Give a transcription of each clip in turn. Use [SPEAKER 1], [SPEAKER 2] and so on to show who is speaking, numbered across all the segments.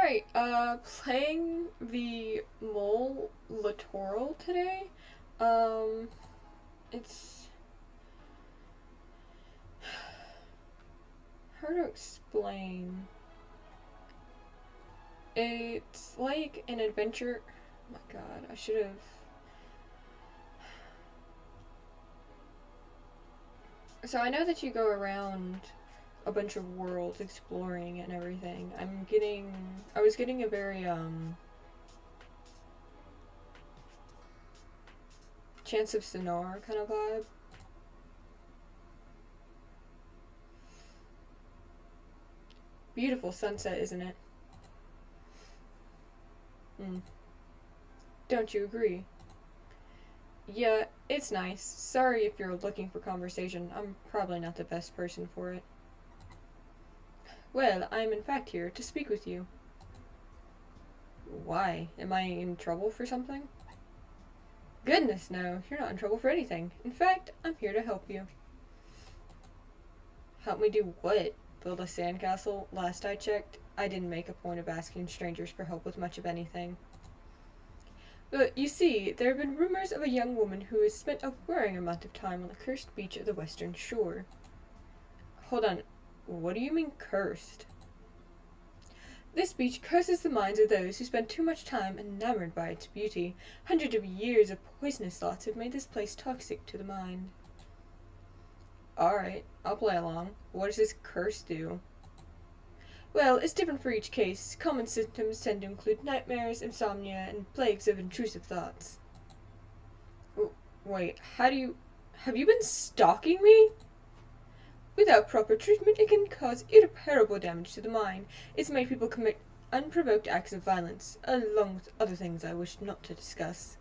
[SPEAKER 1] Alright, playing the MÜLL Littoral today. Um, it's hard to explain. It's like an adventure. Oh my god, I should have. So I know that you go around a bunch of worlds exploring and everything. I was getting a very, Chance of Sonar kind of vibe. Beautiful sunset, isn't it? Hmm. Don't you agree? Yeah, it's nice. Sorry if you're looking for conversation. I'm probably not the best person for it. Well, I am in fact here to speak with you. Why? Am I in trouble for something? Goodness, no. You're not in trouble for anything. In fact, I'm here to help you. Help me do what? Build a sandcastle? Last I checked, I didn't make a point of asking strangers for help with much of anything. But you see, there have been rumors of a young woman who has spent a worrying amount of time on the cursed beach of the western shore. Hold on, what do you mean cursed? This beach curses the minds of those who spend too much time enamored by its beauty. Hundreds of years of poisonous thoughts have made this place toxic to the mind. Alright, I'll play along. What does this curse do? Well, it's different for each case. Common symptoms tend to include nightmares, insomnia, and plagues of intrusive thoughts. Wait, how do you... Have you been stalking me? Without proper treatment, it can cause irreparable damage to the mind. It's made people commit unprovoked acts of violence, along with other things I wish not to discuss.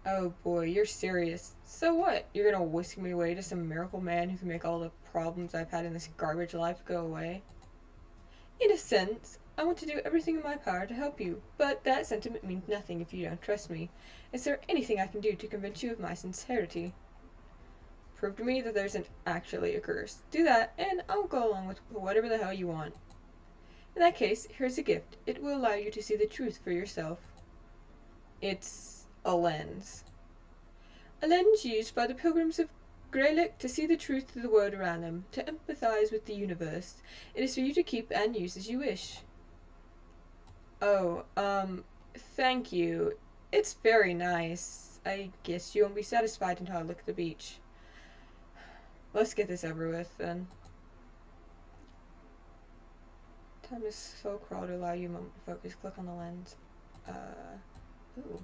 [SPEAKER 1] Oh boy, you're serious. So what? You're gonna whisk me away to some miracle man who can make all the problems I've had in this garbage life go away? In a sense, I want to do everything in my power to help you, but that sentiment means nothing if you don't trust me. Is there anything I can do to convince you of my sincerity? Prove to me that there isn't actually a curse. Do that, and I'll go along with whatever the hell you want. In that case, here's a gift. It will allow you to see the truth for yourself. It's a lens. A lens used by the pilgrims of Greylick to see the truth of the world around them, to empathize with the universe. It is for you to keep and use as you wish. Oh, thank you. It's very nice. I guess you won't be satisfied until I look at the beach. Let's get this over with, then. Time to slow crawl to allow you a moment to focus. Click on the lens. Ooh.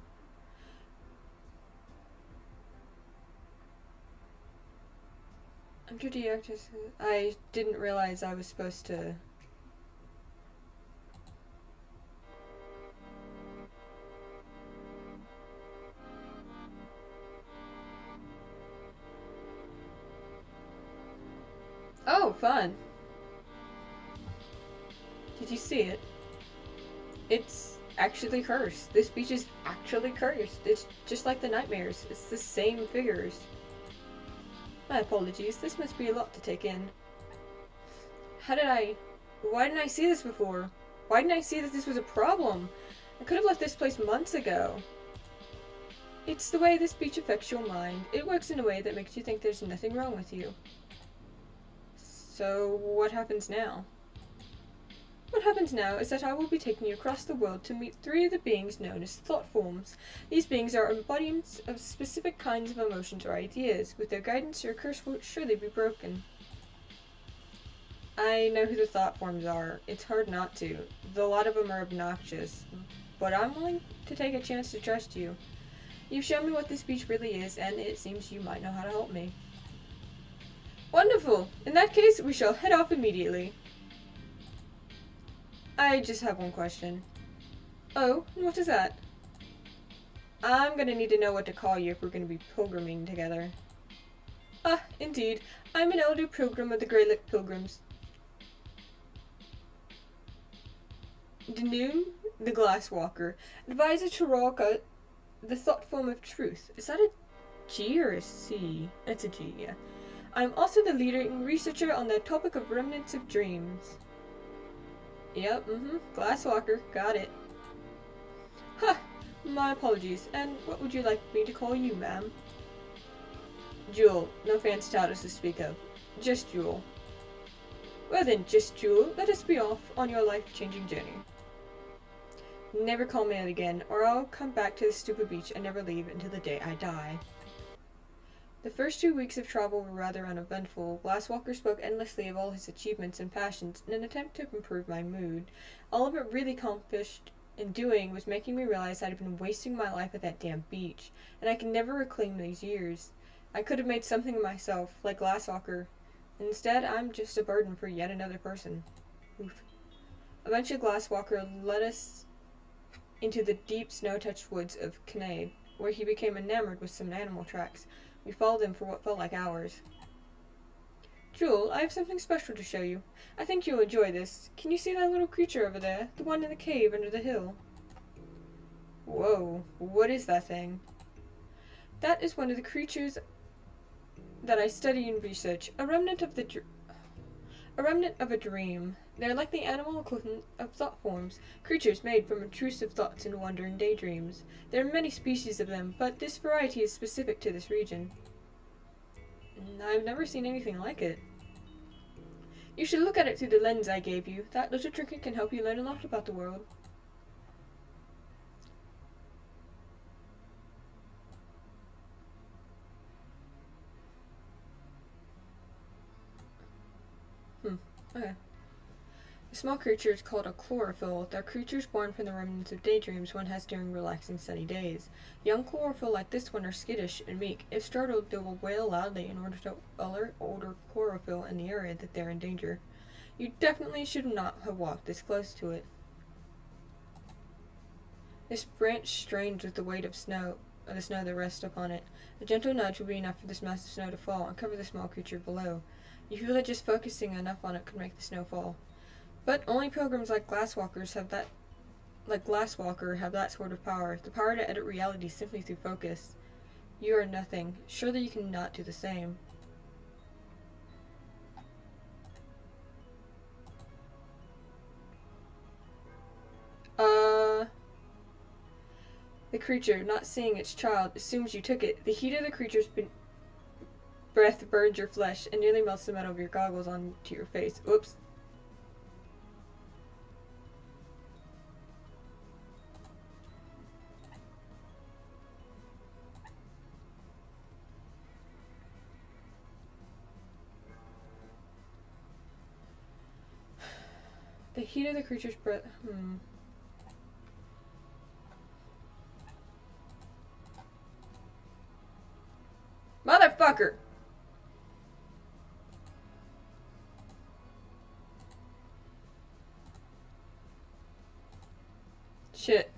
[SPEAKER 1] Enter deactivate. I didn't realize I was supposed to... Oh, fun. Did you see it? It's actually cursed. This beach is actually cursed. It's just like the nightmares. It's the same figures. My apologies. This must be a lot to take in. Why didn't I see this before? Why didn't I see that this was a problem? I could have left this place months ago. It's the way this beach affects your mind. It works in a way that makes you think there's nothing wrong with you. So, what happens now? What happens now is that I will be taking you across the world to meet 3 of the beings known as thought forms. These beings are embodiments of specific kinds of emotions or ideas. With their guidance, your curse will surely be broken. I know who the thought forms are. It's hard not to. Though a lot of them are obnoxious. But I'm willing to take a chance to trust you. You've shown me what this beach really is, and it seems you might know how to help me. Wonderful! In that case, we shall head off immediately. I just have one question. Oh, what is that? I'm gonna need to know what to call you if we're gonna be pilgriming together. Ah, indeed. I'm an elder pilgrim of the Greylick Pilgrims. Danoon, the Glasswalker, advisor to Ralka, the thought form of truth. Is that a G or a C? It's a G, yeah. I'm also the leading researcher on the topic of remnants of dreams. Yep, Glasswalker, got it. Ha! My apologies, and what would you like me to call you, ma'am? Jewel, no fancy titles to speak of. Just Jewel. Well then, just Jewel, let us be off on your life-changing journey. Never call me out again, or I'll come back to this stupid beach and never leave until the day I die. The first 2 weeks of travel were rather uneventful. Glasswalker spoke endlessly of all his achievements and passions in an attempt to improve my mood. All of it really accomplished in doing was making me realize I'd been wasting my life at that damn beach, and I could never reclaim these years. I could have made something of myself, like Glasswalker. Instead, I'm just a burden for yet another person. Oof. Eventually, Glasswalker led us into the deep snow-touched woods of Kinnaid, where he became enamored with some animal tracks. We followed him for what felt like hours. Jewel, I have something special to show you. I think you'll enjoy this. Can you see that little creature over there? The one in the cave under the hill? Whoa, what is that thing? That is one of the creatures that I study and research. A remnant of a dream. They are like the animal equivalent of thought forms, creatures made from intrusive thoughts and wandering daydreams. There are many species of them, but this variety is specific to this region. I've never seen anything like it. You should look at it through the lens I gave you. That little trinket can help you learn a lot about the world. Okay. The small creature is called a chlorophyll. They're creatures born from the remnants of daydreams one has during relaxing sunny days. Young chlorophyll like this one are skittish and meek. If startled, they will wail loudly in order to alert older chlorophyll in the area that they're in danger. You definitely should not have walked this close to it. This branch strains with the weight of the snow that rests upon it. A gentle nudge will be enough for this mass of snow to fall and cover the small creature below. You feel that just focusing enough on it could make the snow fall. But only pilgrims like Glasswalker have that sort of power. The power to edit reality simply through focus. You are nothing. Surely you cannot do the same. The creature, not seeing its child, assumes you took it. The heat of the creature's breath burns your flesh and nearly melts the metal of your goggles onto your face. Oops. The heat of the creature's breath. Motherfucker! Shit.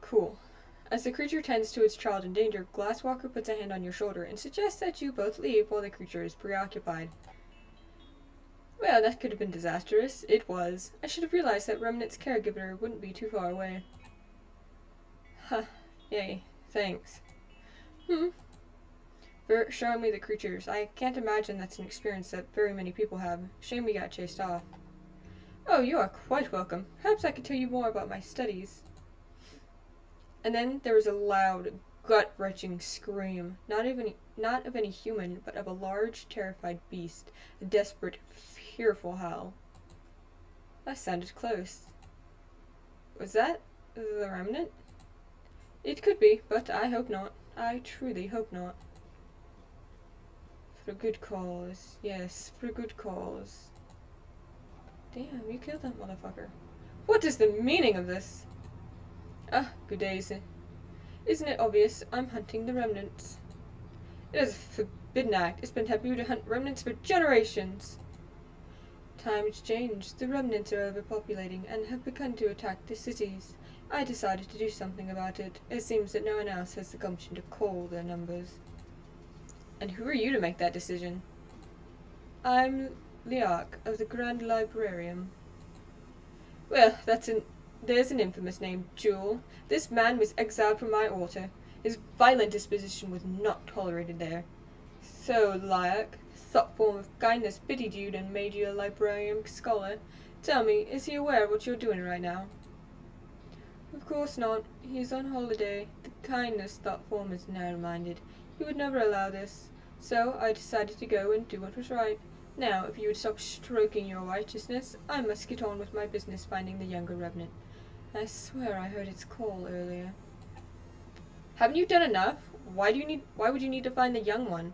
[SPEAKER 1] Cool. As the creature tends to its child in danger, Glasswalker puts a hand on your shoulder and suggests that you both leave while the creature is preoccupied. Well, that could have been disastrous. It was. I should have realized that Remnant's caregiver wouldn't be too far away. Huh. Yay. Thanks. For showing me the creatures. I can't imagine that's an experience that very many people have. Shame we got chased off. Oh, you are quite welcome. Perhaps I could tell you more about my studies. And then there was a loud, gut-wrenching scream. Not of any human, but of a large, terrified beast. A desperate, fearful howl. That sounded close. Was that the remnant? It could be, but I hope not. I truly hope not. For a good cause. Yes, for a good cause. Damn, you killed that motherfucker. What is the meaning of this? Ah, good day, isn't it obvious? I'm hunting the remnants. It is a forbidden act. It's been taboo to hunt remnants for generations. Times change. The remnants are overpopulating and have begun to attack the cities. I decided to do something about it. It seems that no one else has the gumption to cull their numbers. And who are you to make that decision? I'm Liak of the Grand Librarium. Well, that's There's an infamous name, Jewel. This man was exiled from my altar. His violent disposition was not tolerated there. So, Lyak, thought form of kindness pitied you and made you a librarian scholar. Tell me, is he aware of what you're doing right now? Of course not. He's on holiday. The kindness thought form is narrow-minded. He would never allow this. So I decided to go and do what was right. Now, if you would stop stroking your righteousness, I must get on with my business finding the younger revenant. I swear I heard its call earlier. Haven't you done enough? Why would you need to find the young one?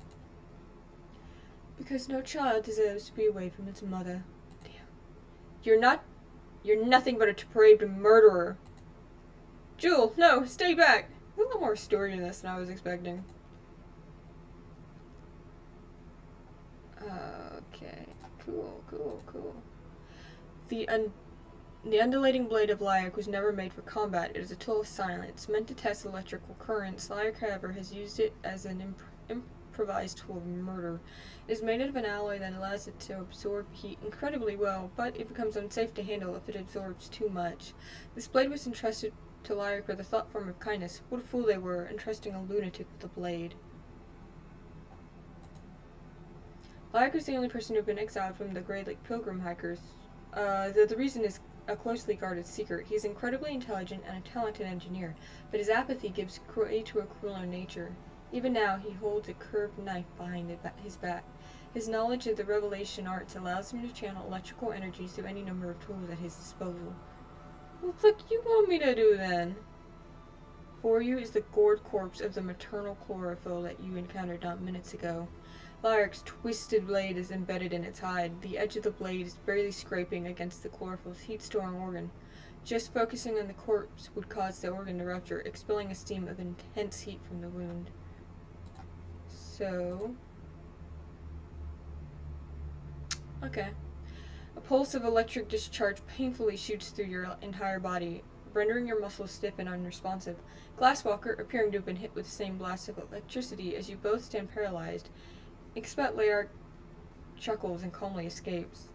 [SPEAKER 1] Because no child deserves to be away from its mother. Damn. You're nothing but a depraved murderer. Jewel, no, stay back. A little more story in this than I was expecting. Okay, cool. The undulating blade of Lyak was never made for combat. It is a tool of silence, meant to test electrical currents. Lyak, however, has used it as an improvised tool of murder. It is made out of an alloy that allows it to absorb heat incredibly well, but it becomes unsafe to handle if it absorbs too much. This blade was entrusted to Lyak with a thought form of kindness. What a fool they were, entrusting a lunatic with a blade. Lyak is the only person to have been exiled from the Great Lake Pilgrim hikers. The reason is a closely guarded secret. He is incredibly intelligent and a talented engineer, but his apathy gives way to a crueler nature. Even now, he holds a curved knife behind his back. His knowledge of the revelation arts allows him to channel electrical energies through any number of tools at his disposal. What the fuck you want me to do then? For you is the gored corpse of the maternal chlorophyll that you encountered not minutes ago. Lyak's twisted blade is embedded in its hide. The edge of the blade is barely scraping against the chlorophyll's heat-storing organ. Just focusing on the corpse would cause the organ to rupture, expelling a steam of intense heat from the wound. So... okay. A pulse of electric discharge painfully shoots through your entire body, rendering your muscles stiff and unresponsive. Glasswalker, appearing to have been hit with the same blast of electricity as you both stand paralyzed, except Layard chuckles and calmly escapes.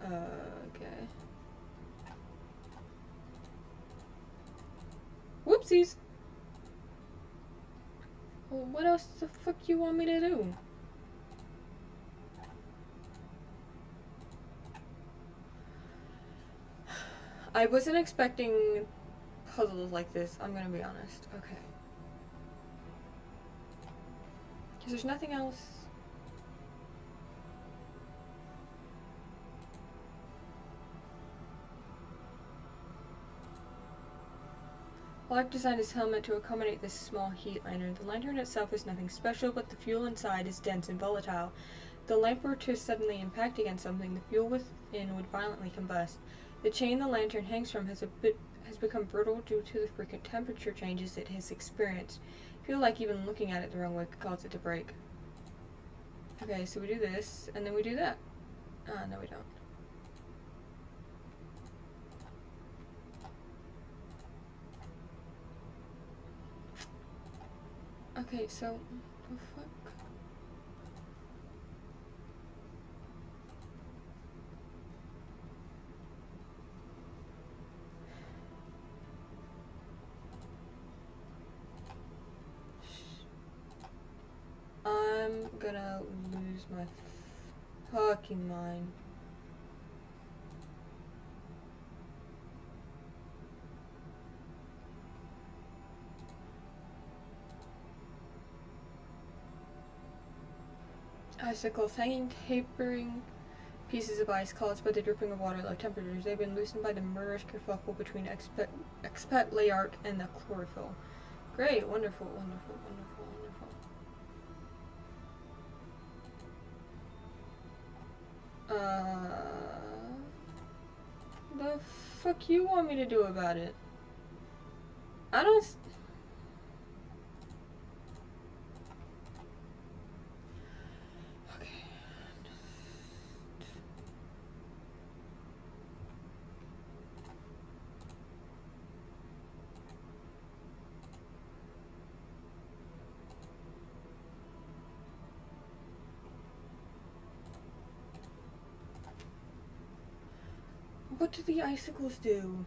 [SPEAKER 1] Okay. Whoopsies! Well, what else the fuck you want me to do? I wasn't expecting puzzles like this, I'm gonna be honest. Okay. Because there's nothing else. Lyak designed his helmet to accommodate this small heat lantern. The lantern itself is nothing special, but the fuel inside is dense and volatile. If the lamp were to suddenly impact against something, the fuel within would violently combust. The chain the lantern hangs from has become brittle due to the frequent temperature changes it has experienced. I feel like even looking at it the wrong way could cause it to break. Okay, so we do this, and then we do that. No we don't. Okay, so... the fuck? I'm gonna lose my fucking mind. Icicles hanging, tapering pieces of ice caused by the dripping of water at low temperatures. They've been loosened by the murderous kerfuffle between expat Layark and the chlorophyll. Great, wonderful. The fuck you want me to do about it? I don't... okay. What do the icicles do?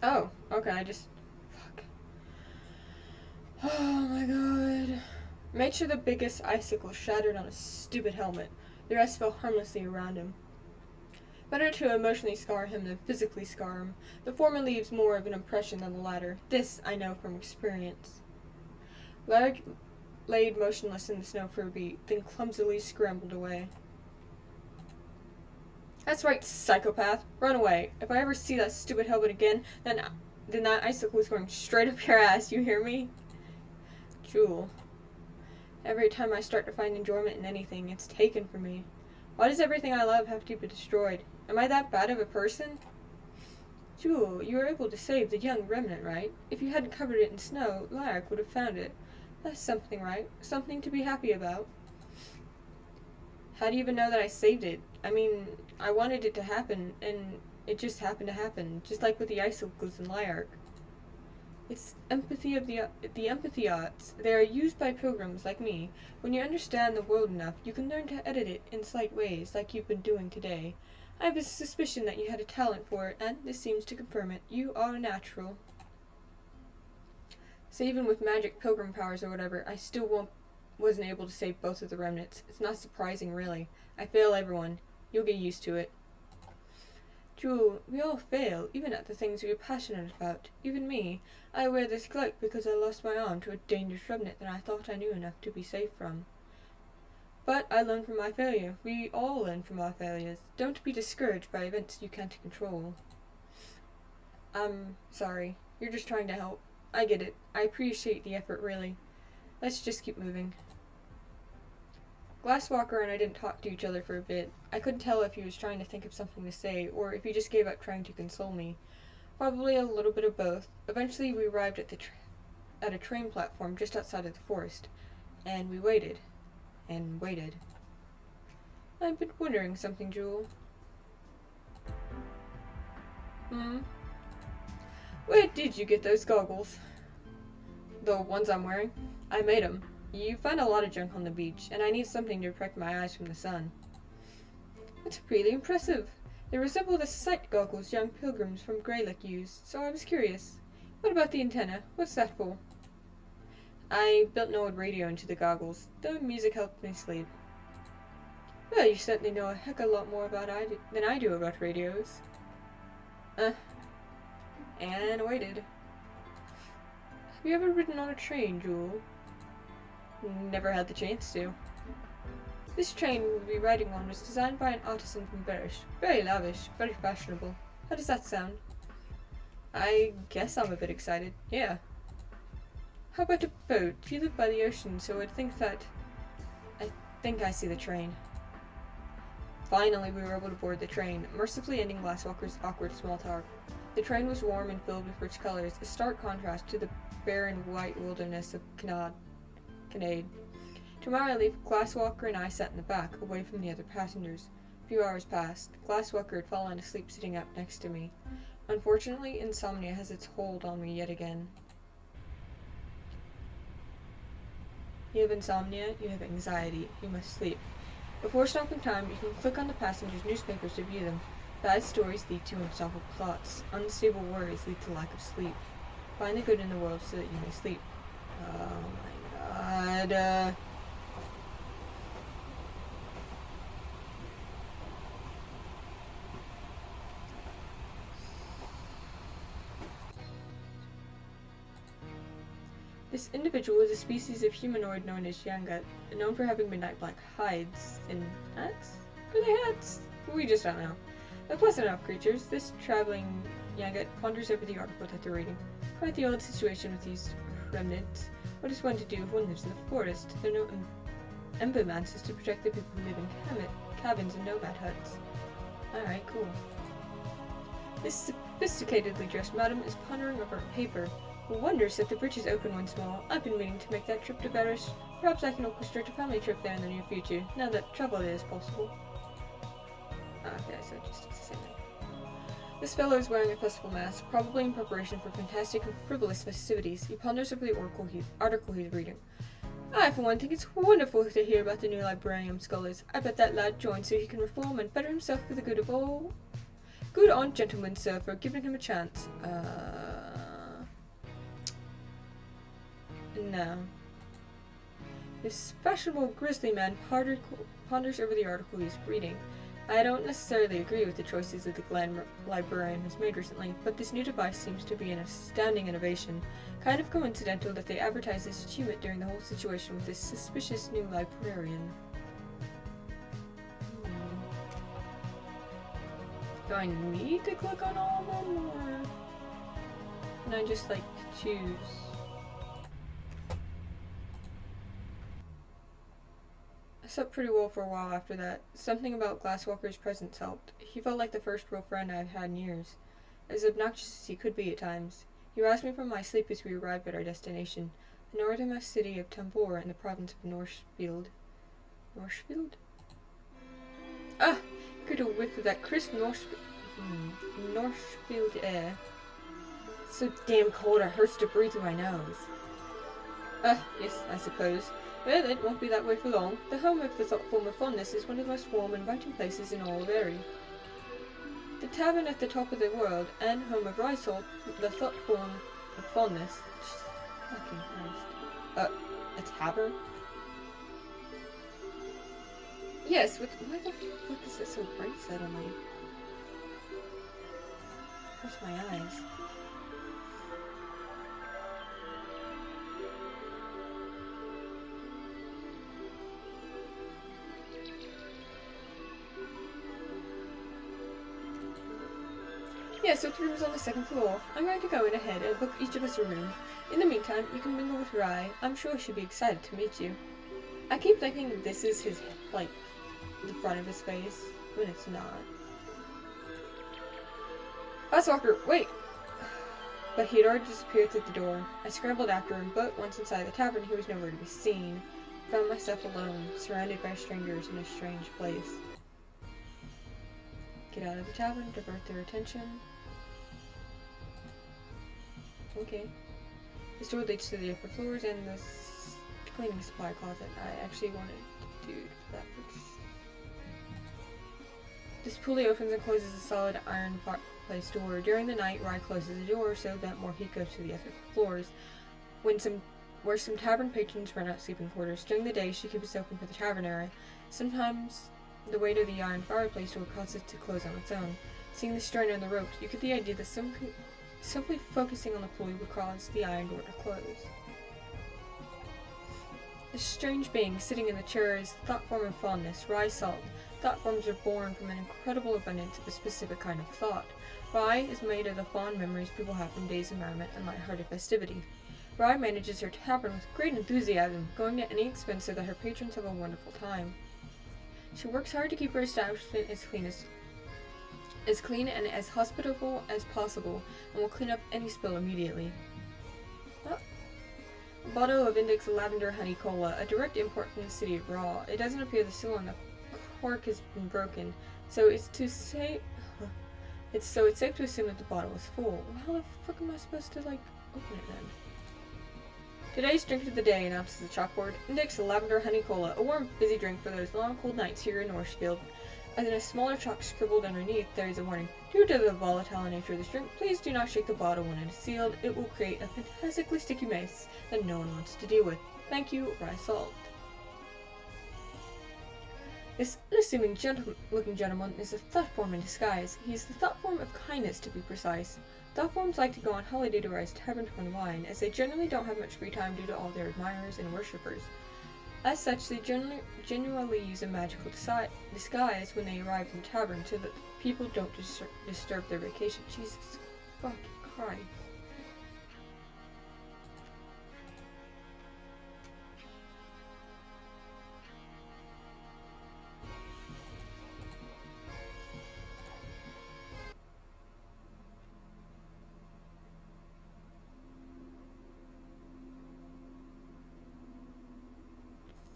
[SPEAKER 1] Oh, okay, I just... Fuck. Oh my god. Made sure the biggest icicle shattered on his stupid helmet. The rest fell harmlessly around him. Better to emotionally scar him than physically scar him. The former leaves more of an impression than the latter. This I know from experience. Larry laid motionless in the snow for a beat, then clumsily scrambled away. That's right, psychopath. Run away. If I ever see that stupid helmet again, then that icicle is going straight up your ass, you hear me? Jewel. Every time I start to find enjoyment in anything, it's taken from me. Why does everything I love have to be destroyed? Am I that bad of a person? Jewel, you were able to save the young remnant, right? If you hadn't covered it in snow, Lyric would have found it. That's something, right? Something to be happy about. How do you even know that I saved it? I mean, I wanted it to happen, and it just happened to happen, just like with the icicles in Lyric. It's empathy of the empathy arts. They are used by pilgrims like me. When you understand the world enough, you can learn to edit it in slight ways, like you've been doing today. I have a suspicion that you had a talent for it, and this seems to confirm it. You are a natural. So even with magic pilgrim powers or whatever, I still wasn't able to save both of the remnants. It's not surprising, really. I fail everyone. You'll get used to it. Jewel, we all fail, even at the things we are passionate about. Even me. I wear this cloak because I lost my arm to a dangerous remnant that I thought I knew enough to be safe from. But I learn from my failure. We all learn from our failures. Don't be discouraged by events you can't control. I'm sorry. You're just trying to help. I get it. I appreciate the effort, really. Let's just keep moving. Glasswalker and I didn't talk to each other for a bit. I couldn't tell if he was trying to think of something to say, or if he just gave up trying to console me. Probably a little bit of both. Eventually we arrived at a train platform just outside of the forest, and we waited. And waited. I've been wondering something, Jewel. Where did you get those goggles? The ones I'm wearing? I made them. You find a lot of junk on the beach, and I need something to protect my eyes from the sun. That's really impressive. They resemble the sight goggles young pilgrims from Greylock used, so I was curious. What about the antenna? What's that for? I built an old radio into the goggles. The music helped me sleep. Well, you certainly know a heck of a lot more than I do about radios. and waited. Have you ever ridden on a train, Jewel? Never had the chance to. This train we'll be riding on was designed by an artisan from Berish. Very lavish, very fashionable. How does that sound? I guess I'm a bit excited. Yeah. How about a boat? You live by the ocean, so I'd think that... I think I see the train. Finally, we were able to board the train, mercifully ending Glasswalker's awkward small talk. The train was warm and filled with rich colors, a stark contrast to the barren white wilderness of Canade. Tomorrow I leave. Glasswalker and I sat in the back, away from the other passengers. A few hours passed. Glasswalker had fallen asleep sitting up next to me. Unfortunately, insomnia has its hold on me yet again. You have insomnia, you have anxiety, you must sleep. Before stopping time, you can click on the passengers' newspapers to view them. Bad stories lead to unstoppable plots. Unstable worries lead to lack of sleep. Find the good in the world so that you may sleep. Oh my god. This individual is a species of humanoid known as Yangat, known for having midnight black hides and hats? Are they hats? We just don't know. They're pleasant enough creatures. This traveling Yangat ponders over the article that they're reading. Quite the odd situation with these remnants. What is one to do if one lives in the forest? There are no embomances to protect the people who live in cabins and nomad huts. Alright, cool. This sophisticatedly dressed madam is pondering over a paper. Wonders if the bridge is open once more. I've been meaning to make that trip to Berish. Perhaps I can orchestrate a family trip there in the near future, now that travel is possible. Okay, so just the same thing. This fellow is wearing a festival mask, probably in preparation for fantastic and frivolous festivities. He ponders over the article he's reading. I, for one, think it's wonderful to hear about the new librarium scholars. I bet that lad joined so he can reform and better himself for the good of all. Good on gentlemen, sir, for giving him a chance. No. This fashionable grizzly man ponders over the article he's reading. I don't necessarily agree with the choices that the Glen librarian has made recently, but this new device seems to be an astounding innovation. Kind of coincidental that they advertised this achievement during the whole situation with this suspicious new librarian. Do I need to click on all of them, or can I just, like, choose? I slept pretty well for a while after that. Something about Glasswalker's presence helped. He felt like the first real friend I've had in years. As obnoxious as he could be at times. He roused me from my sleep as we arrived at our destination, the northernmost city of Tambor in the province of Northfield. Northfield? Ah! Get a whiff of that crisp Northfield air. So damn cold it hurts to breathe through my nose. Yes, I suppose. Well, it won't be that way for long. The home of the thought form of fondness is one of the most warm and inviting places in all of Erie. The tavern at the top of the world, and home of Rysalt, the thought form of fondness. Jesus fucking Christ. A tavern? Yes, why the fuck is it so bright suddenly? Hurts my eyes. Yeah, so the room is on the second floor. I'm going to go in ahead and book each of us a room. In the meantime, you can mingle with Rai. I'm sure she'll be excited to meet you. I keep thinking this is his, like, the front of his face, when it's not. Glasswalker, wait! But he had already disappeared through the door. I scrambled after him, but once inside the tavern, he was nowhere to be seen. I found myself alone, surrounded by strangers in a strange place. Get out of the tavern, divert their attention. Okay. This door leads to the upper floors and the cleaning supply closet. I actually wanted to do that. This pulley opens and closes a solid iron fireplace door. During the night, Rai closes the door so that more heat goes to the upper floors. Where some tavern patrons rent out sleeping quarters. During the day, she keeps it open for the tavern area. Sometimes the weight of the iron fireplace door causes it to close on its own. Seeing the strain on the ropes, you get the idea that some Simply focusing on the pulley would cause the iron door to close. This strange being sitting in the chair is the thought form of fondness, rye salt. Thought forms are born from an incredible abundance of a specific kind of thought. Rye is made of the fond memories people have from days of merriment and light-hearted festivity. Rye manages her tavern with great enthusiasm, going to any expense so that her patrons have a wonderful time. She works hard to keep her establishment as clean and as hospitable as possible, and will clean up any spill immediately. Oh. A bottle of Index Lavender Honey Cola, a direct import from the city of Raw. It doesn't appear the seal on the cork has been broken, so it's safe to assume that the bottle is full. Well, how the fuck am I supposed to, open it then? Today's drink of the day, announces the chalkboard. Index Lavender Honey Cola, a warm, busy drink for those long, cold nights here in Northfield. And in a smaller chalk scribbled underneath, there is a warning. Due to the volatile nature of this drink, please do not shake the bottle when it is sealed. It will create a fantastically sticky mess that no one wants to deal with. Thank you, Rye Salt. This unassuming looking gentleman is a thought form in disguise. He is the thought form of kindness, to be precise. Thought forms like to go on holiday to Rye's tavern to unwind, as they generally don't have much free time due to all their admirers and worshippers. As such, they genuinely use a magical disguise when they arrive in the tavern so that people don't disturb their vacation. Jesus fucking Christ.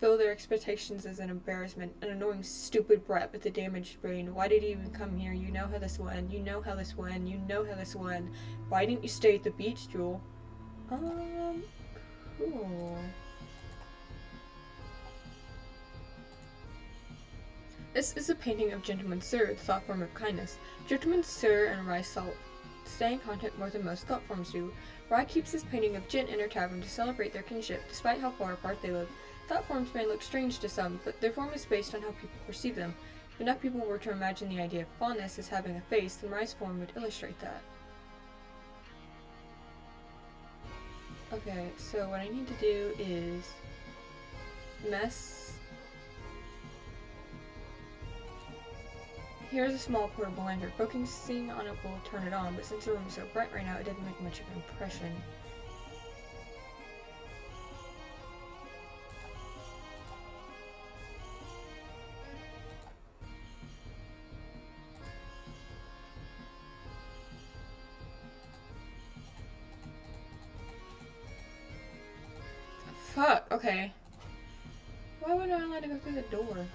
[SPEAKER 1] Fill their expectations as an embarrassment, an annoying stupid brat with a damaged brain. Why did you even come here? You know how this went. You know how this went. You know how this went. Why didn't you stay at the beach, Jewel? Cool. This is a painting of Gentleman Sir, the thought form of kindness. Gentleman Sir and Rye Salt stay in contact more than most thought forms do. Rye keeps this painting of Gent in her tavern to celebrate their kinship, despite how far apart they live. Thought forms may look strange to some, but their form is based on how people perceive them. If enough people were to imagine the idea of fondness as having a face, then Rye's form would illustrate that. Okay, so what I need to do is mess. Here's a small portable lantern. Focusing on it will turn it on, but since the room is so bright right now, it doesn't make much of an impression. Fuck, okay. Why would I let it go through the door?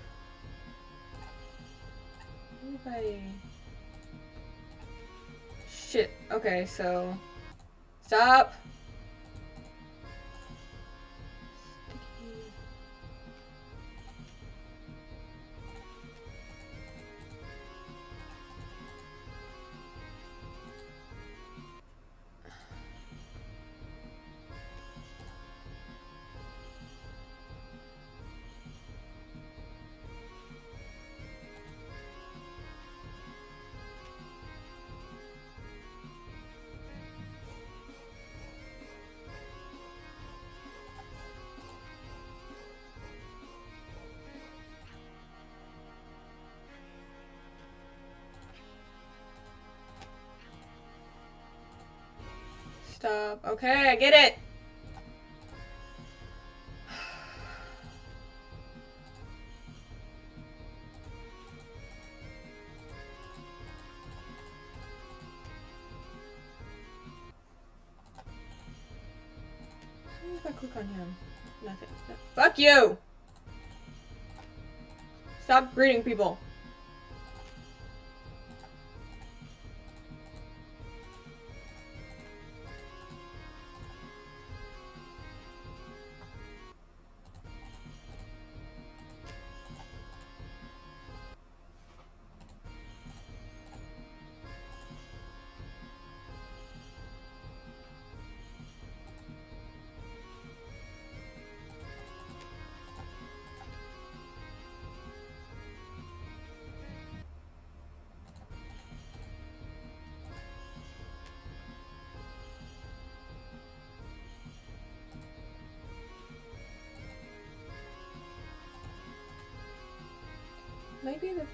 [SPEAKER 1] Anybody? Shit, okay, so... Stop! Sticky. Stop. Okay, I get it! If I click on him, nothing. No. Fuck you! Stop greeting people. maybe the...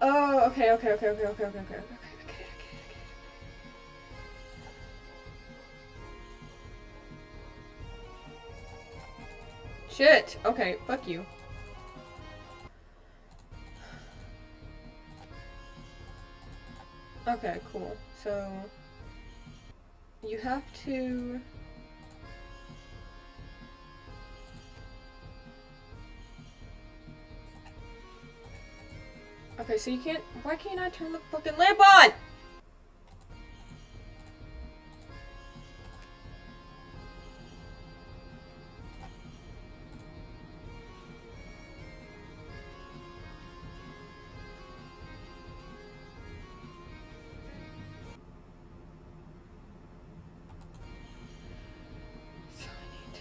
[SPEAKER 1] Oh, okay. Shit! Okay, fuck you. Okay, cool. So... you have to... Okay, so you can't... why can't I turn the fucking lamp on?! So I need to...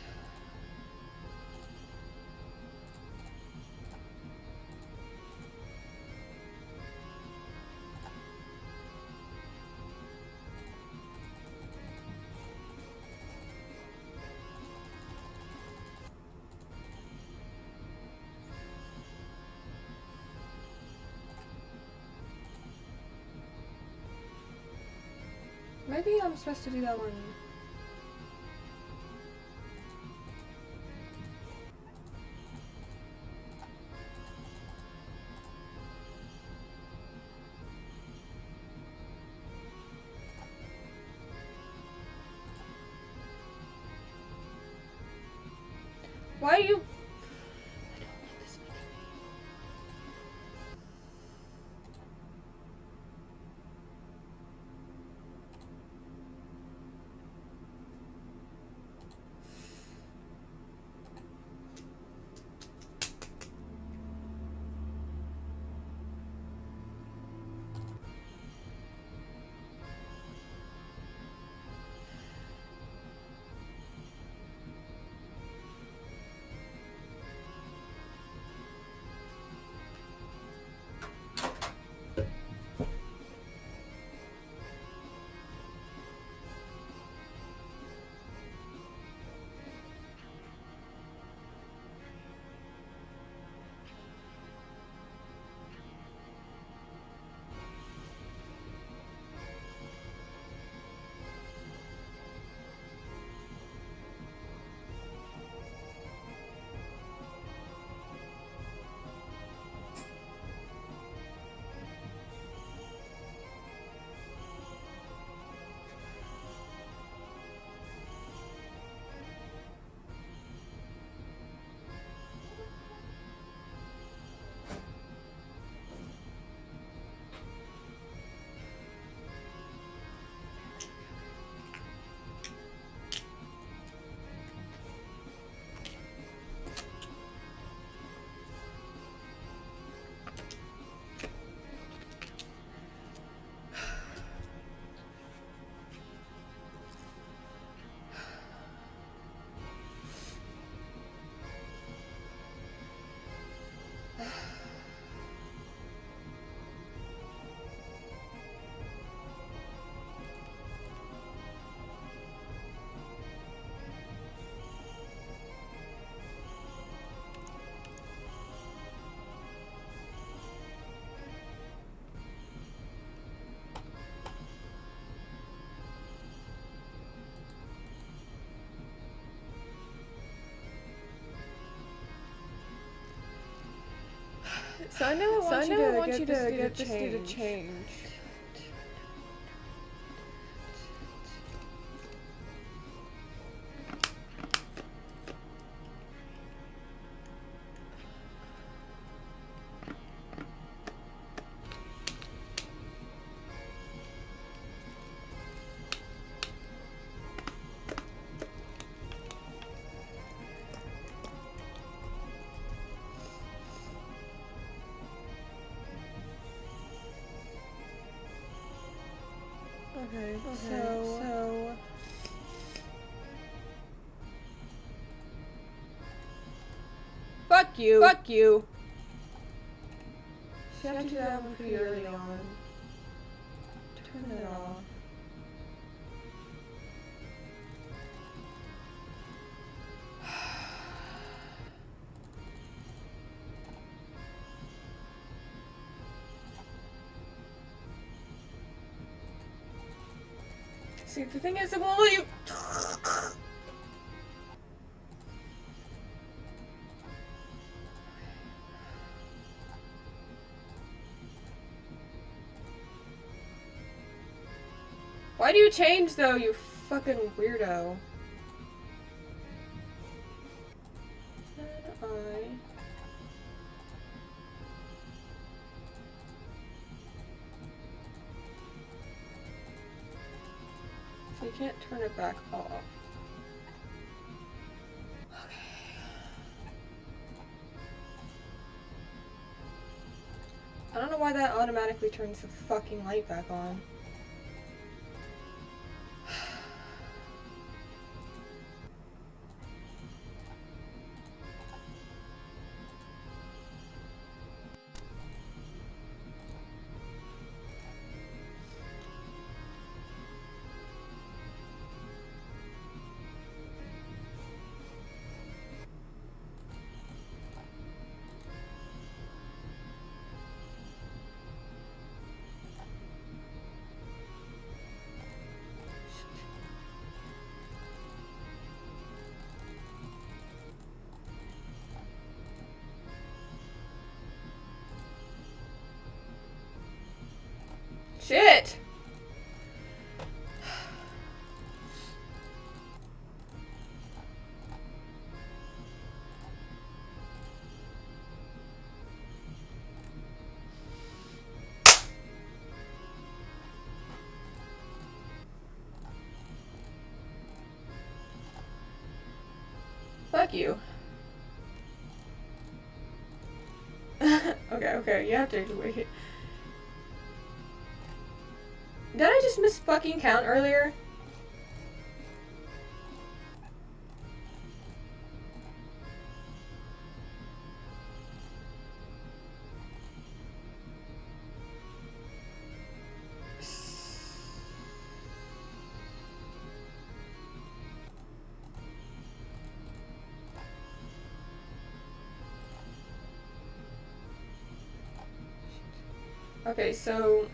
[SPEAKER 1] maybe I'm supposed to do that one. Why are you... I don't like this making me... So I know I want you to get this to change. Okay, so fuck you. Fuck you. She had to do that one pretty early on. Turn it off. See, the thing is, it won't let you. Why do you change though, you fucking weirdo? So you can't turn it back off. Okay. I don't know why that automatically turns the fucking light back on. Shit! Fuck you. Okay, you have to wait. Did I just miss fucking count earlier? Okay, so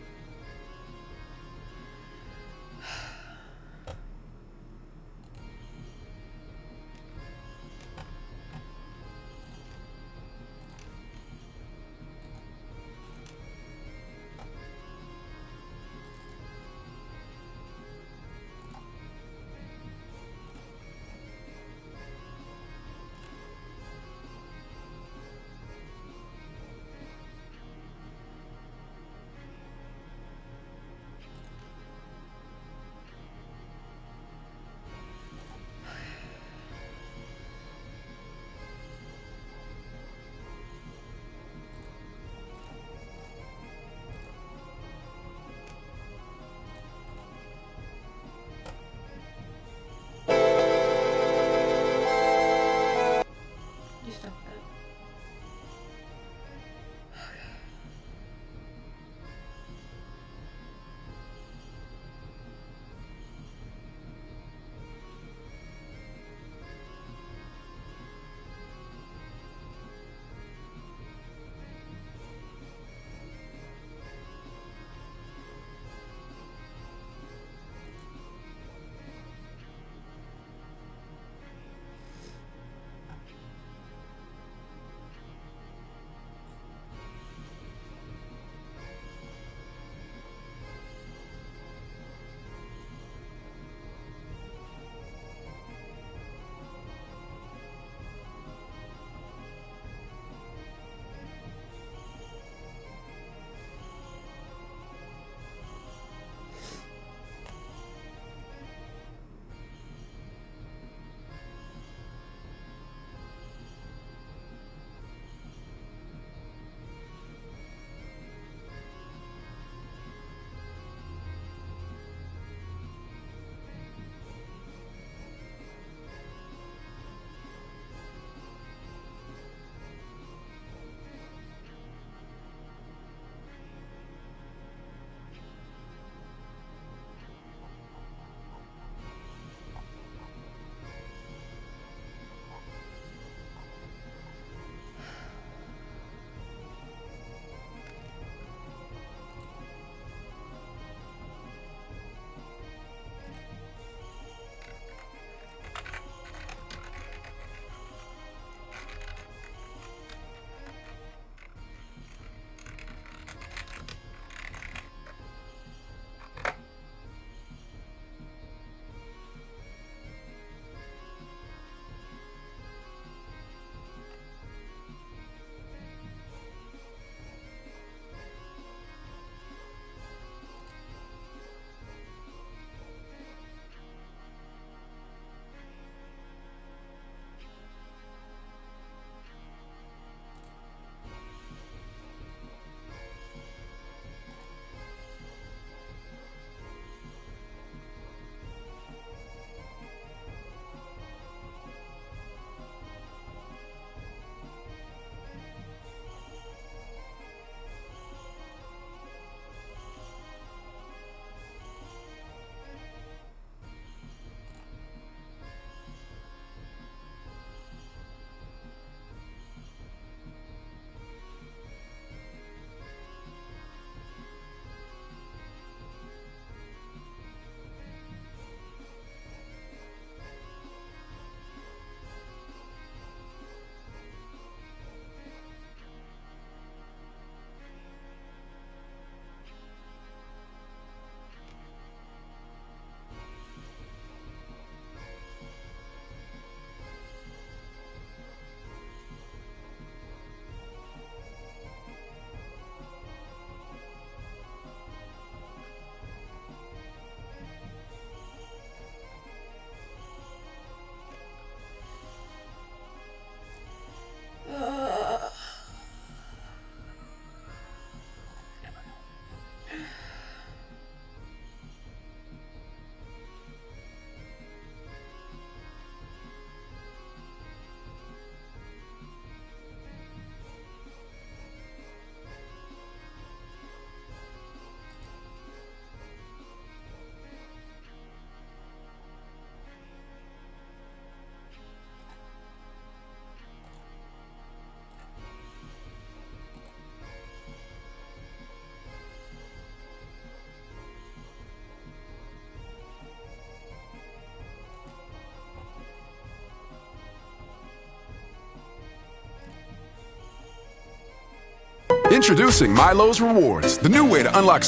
[SPEAKER 2] Introducing Milo's Rewards, the new way to unlock.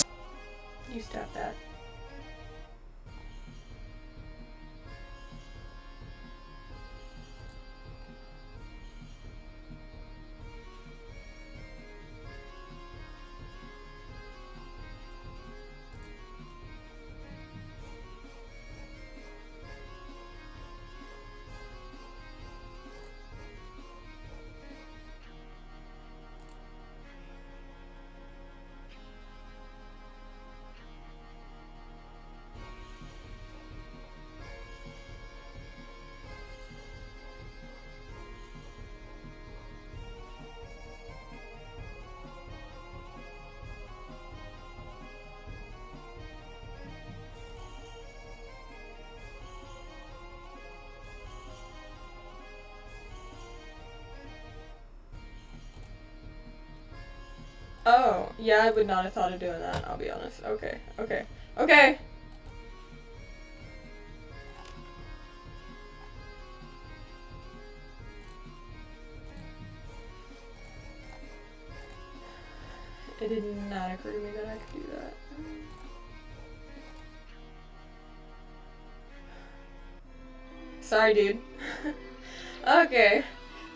[SPEAKER 1] You stop that. Oh, yeah, I would not have thought of doing that, I'll be honest. Okay, okay, okay! It did not occur to me that I could do that. Sorry, dude. Okay.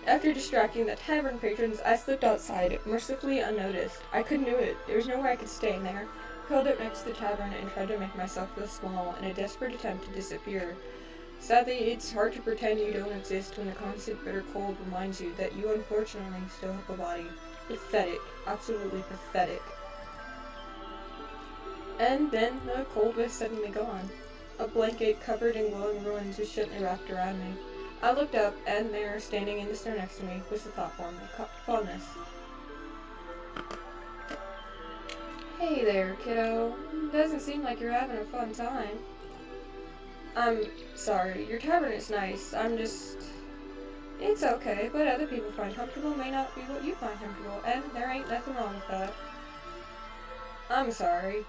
[SPEAKER 1] After distracting the tavern patrons, I slipped outside, mercifully unnoticed. I couldn't do it. There was nowhere I could stay in there. I curled up next to the tavern and tried to make myself feel small in a desperate attempt to disappear. Sadly, it's hard to pretend you don't exist when the constant bitter cold reminds you that you unfortunately still have a body. Pathetic. Absolutely pathetic. And then the cold was suddenly gone. A blanket covered in glowing ruins was gently wrapped around me. I looked up, and there, standing in the snow next to me, was the thought form of fondness. Hey there, kiddo. Doesn't seem like you're having a fun time. I'm sorry, your tavern is nice. It's okay, but other people find comfortable may not be what you find comfortable, and there ain't nothing wrong with that. I'm sorry.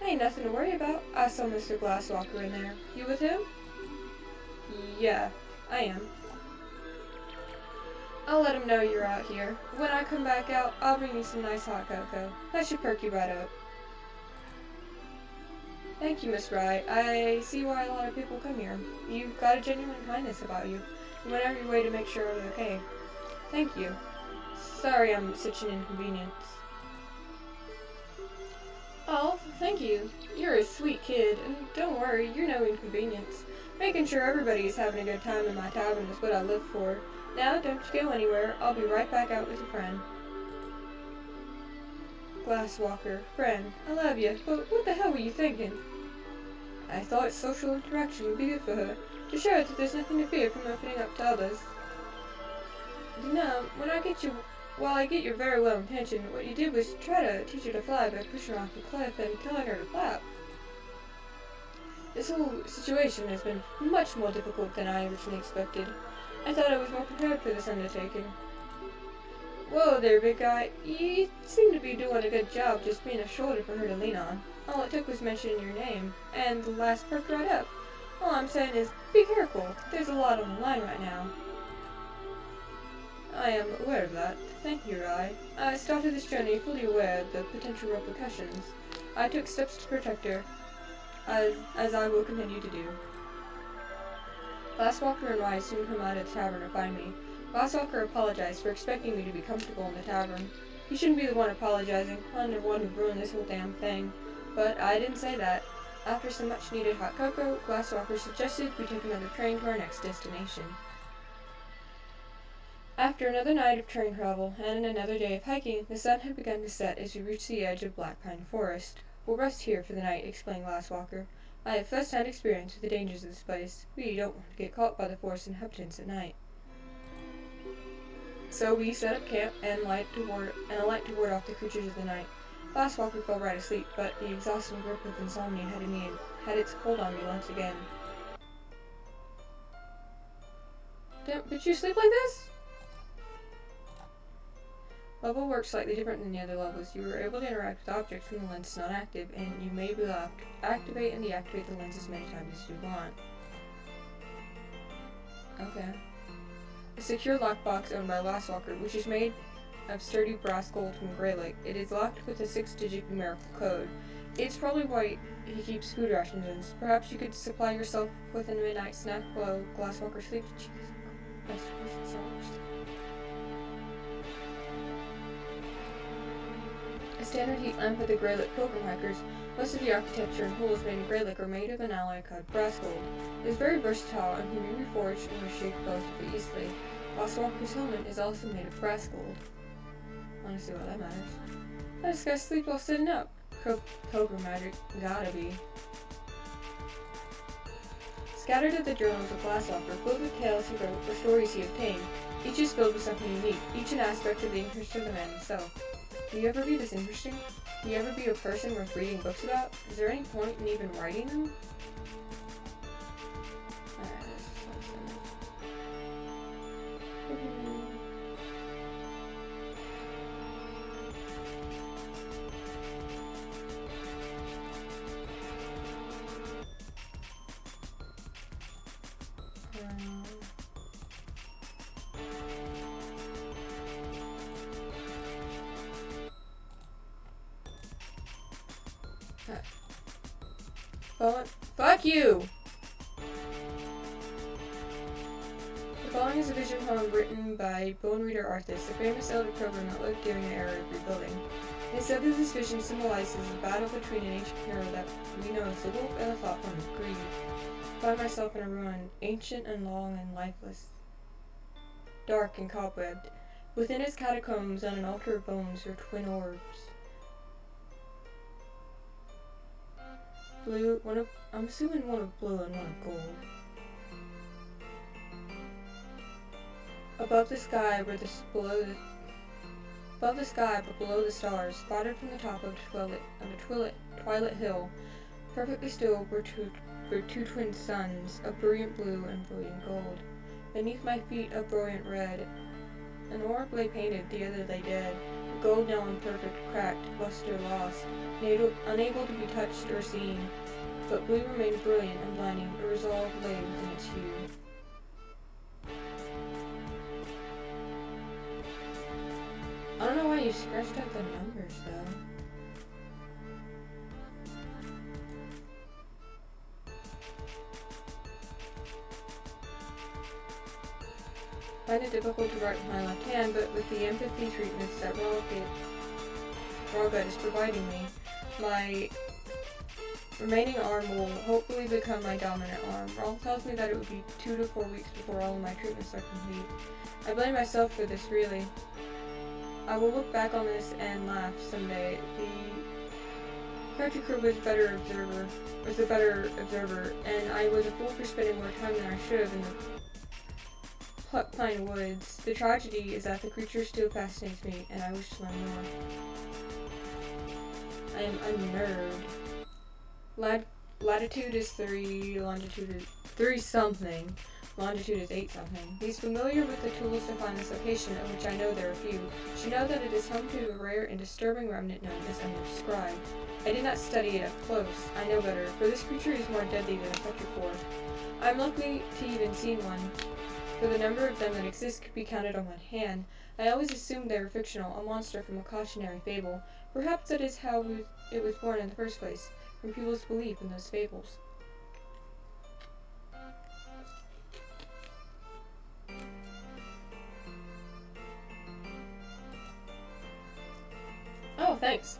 [SPEAKER 1] Ain't nothing to worry about. I saw Mr. Glasswalker in there. You with him? Yeah, I am. I'll let him know you're out here. When I come back out, I'll bring you some nice hot cocoa. That should perk you right up. Thank you, Miss Wright. I see why a lot of people come here. You've got a genuine kindness about you. You went out of your way to make sure I was okay. Thank you. Sorry I'm such an inconvenience. Oh, thank you. You're a sweet kid, and don't worry, you're no inconvenience. Making sure everybody's having a good time in my tavern is what I live for. Now, don't you go anywhere. I'll be right back out with a friend. Glasswalker, friend, I love you, but what the hell were you thinking? I thought social interaction would be good for her, to show her that there's nothing to fear from opening up to others. You know, while I get your very well intention, what you did was try to teach her to fly by pushing her off the cliff and telling her to flap. This whole situation has been much more difficult than I originally expected. I thought I was more prepared for this undertaking. Whoa there, big guy. You seem to be doing a good job just being a shoulder for her to lean on. All it took was mentioning your name, and the last perked right up. All I'm saying is, be careful. There's a lot on the line right now. I am aware of that. Thank you, Rai. I started this journey fully aware of the potential repercussions. I took steps to protect her, as I will continue to do. Glasswalker and Rai soon come out of the tavern to find me. Glasswalker apologized for expecting me to be comfortable in the tavern. He shouldn't be the one apologizing. I'm the one who ruined this whole damn thing. But I didn't say that. After some much-needed hot cocoa, Glasswalker suggested we take another train to our next destination. After another night of train travel and another day of hiking, the sun had begun to set as we reached the edge of Black Pine Forest. We'll rest here for the night, explained Glasswalker. I have first-hand experience with the dangers of this place. We don't want to get caught by the forest inhabitants at night. So we set up camp and a light to ward off the creatures of the night. Glasswalker fell right asleep, but the exhausting grip of insomnia had its hold on me once again. Did you sleep like this? Level works slightly different than the other levels. You are able to interact with objects when the lens is not active, and you may be able to activate and deactivate the lens as many times as you want. Okay. A secure lockbox owned by Glasswalker, which is made of sturdy brass gold from Greylick. It is locked with a 6-digit numerical code. It's probably why he keeps food rations in. Perhaps you could supply yourself with a midnight snack while Glasswalker sleeps. A standard heat lamp of the Greylick pilgrim hikers. Most of the architecture and tools made in Greylick are made of an alloy called brass gold. It is very versatile and can be reforged and reshaped relatively easily. Glasswalker's helmet is also made of brass gold. I want to see why that matters. I just gotta sleep while sitting up. Pilgrim magic, gotta be. Scattered are the journals of Glasswalker, filled with tales he wrote or stories he obtained. Each is filled with something unique, each an aspect of the interest of the man himself. Do you ever be this interesting? Do you ever be a person worth reading books about? Is there any point in even writing them? Fuck you! The following is a vision poem written by Bone Reader Arthas, a famous elder pilgrim that lived during the era of rebuilding. It is said that this vision symbolizes the battle between an ancient hero that we know as the wolf and a thought form of greed. I find myself in a ruin, ancient and long and lifeless, dark and cobwebbed. Within its catacombs on an altar of bones are twin orbs. Blue, I'm assuming one of blue and one of gold. Above the sky, but below the stars, spotted from the top of a twilight hill, perfectly still were two twin suns, of brilliant blue and brilliant gold. Beneath my feet, a brilliant red. An orb lay painted, the other lay dead. The gold now imperfect, cracked, luster lost, unable to be touched or seen. But blue remained brilliant and blinding, a resolve lay within its hue. I don't know why you scratched out the numbers, though. I find it difficult to write with my left hand, but with the empathy treatments that Rawgut is providing me, my remaining arm will hopefully become my dominant arm. Rawl tells me that it would be 2 to 4 weeks before all of my treatments are complete. I blame myself for this, really. I will look back on this and laugh someday. The character crew was the better observer, and I was a fool for spending more time than I should have in the Pine Woods. The tragedy is that the creature still fascinates me, and I wish to learn more. I am a nerd. Latitude is 3, longitude is 3 something, longitude is 8 something. He's familiar with the tools to find this location, of which I know there are few. Should know that it is home to a rare and disturbing remnant known as Undescribed. I did not study it up close. I know better, for this creature is more deadly than a petrichor. I am lucky to even seen one, for the number of them that exist could be counted on one hand. I always assumed they were fictional, a monster from a cautionary fable. Perhaps that is how it was born in the first place, from people's belief in those fables. Oh, thanks.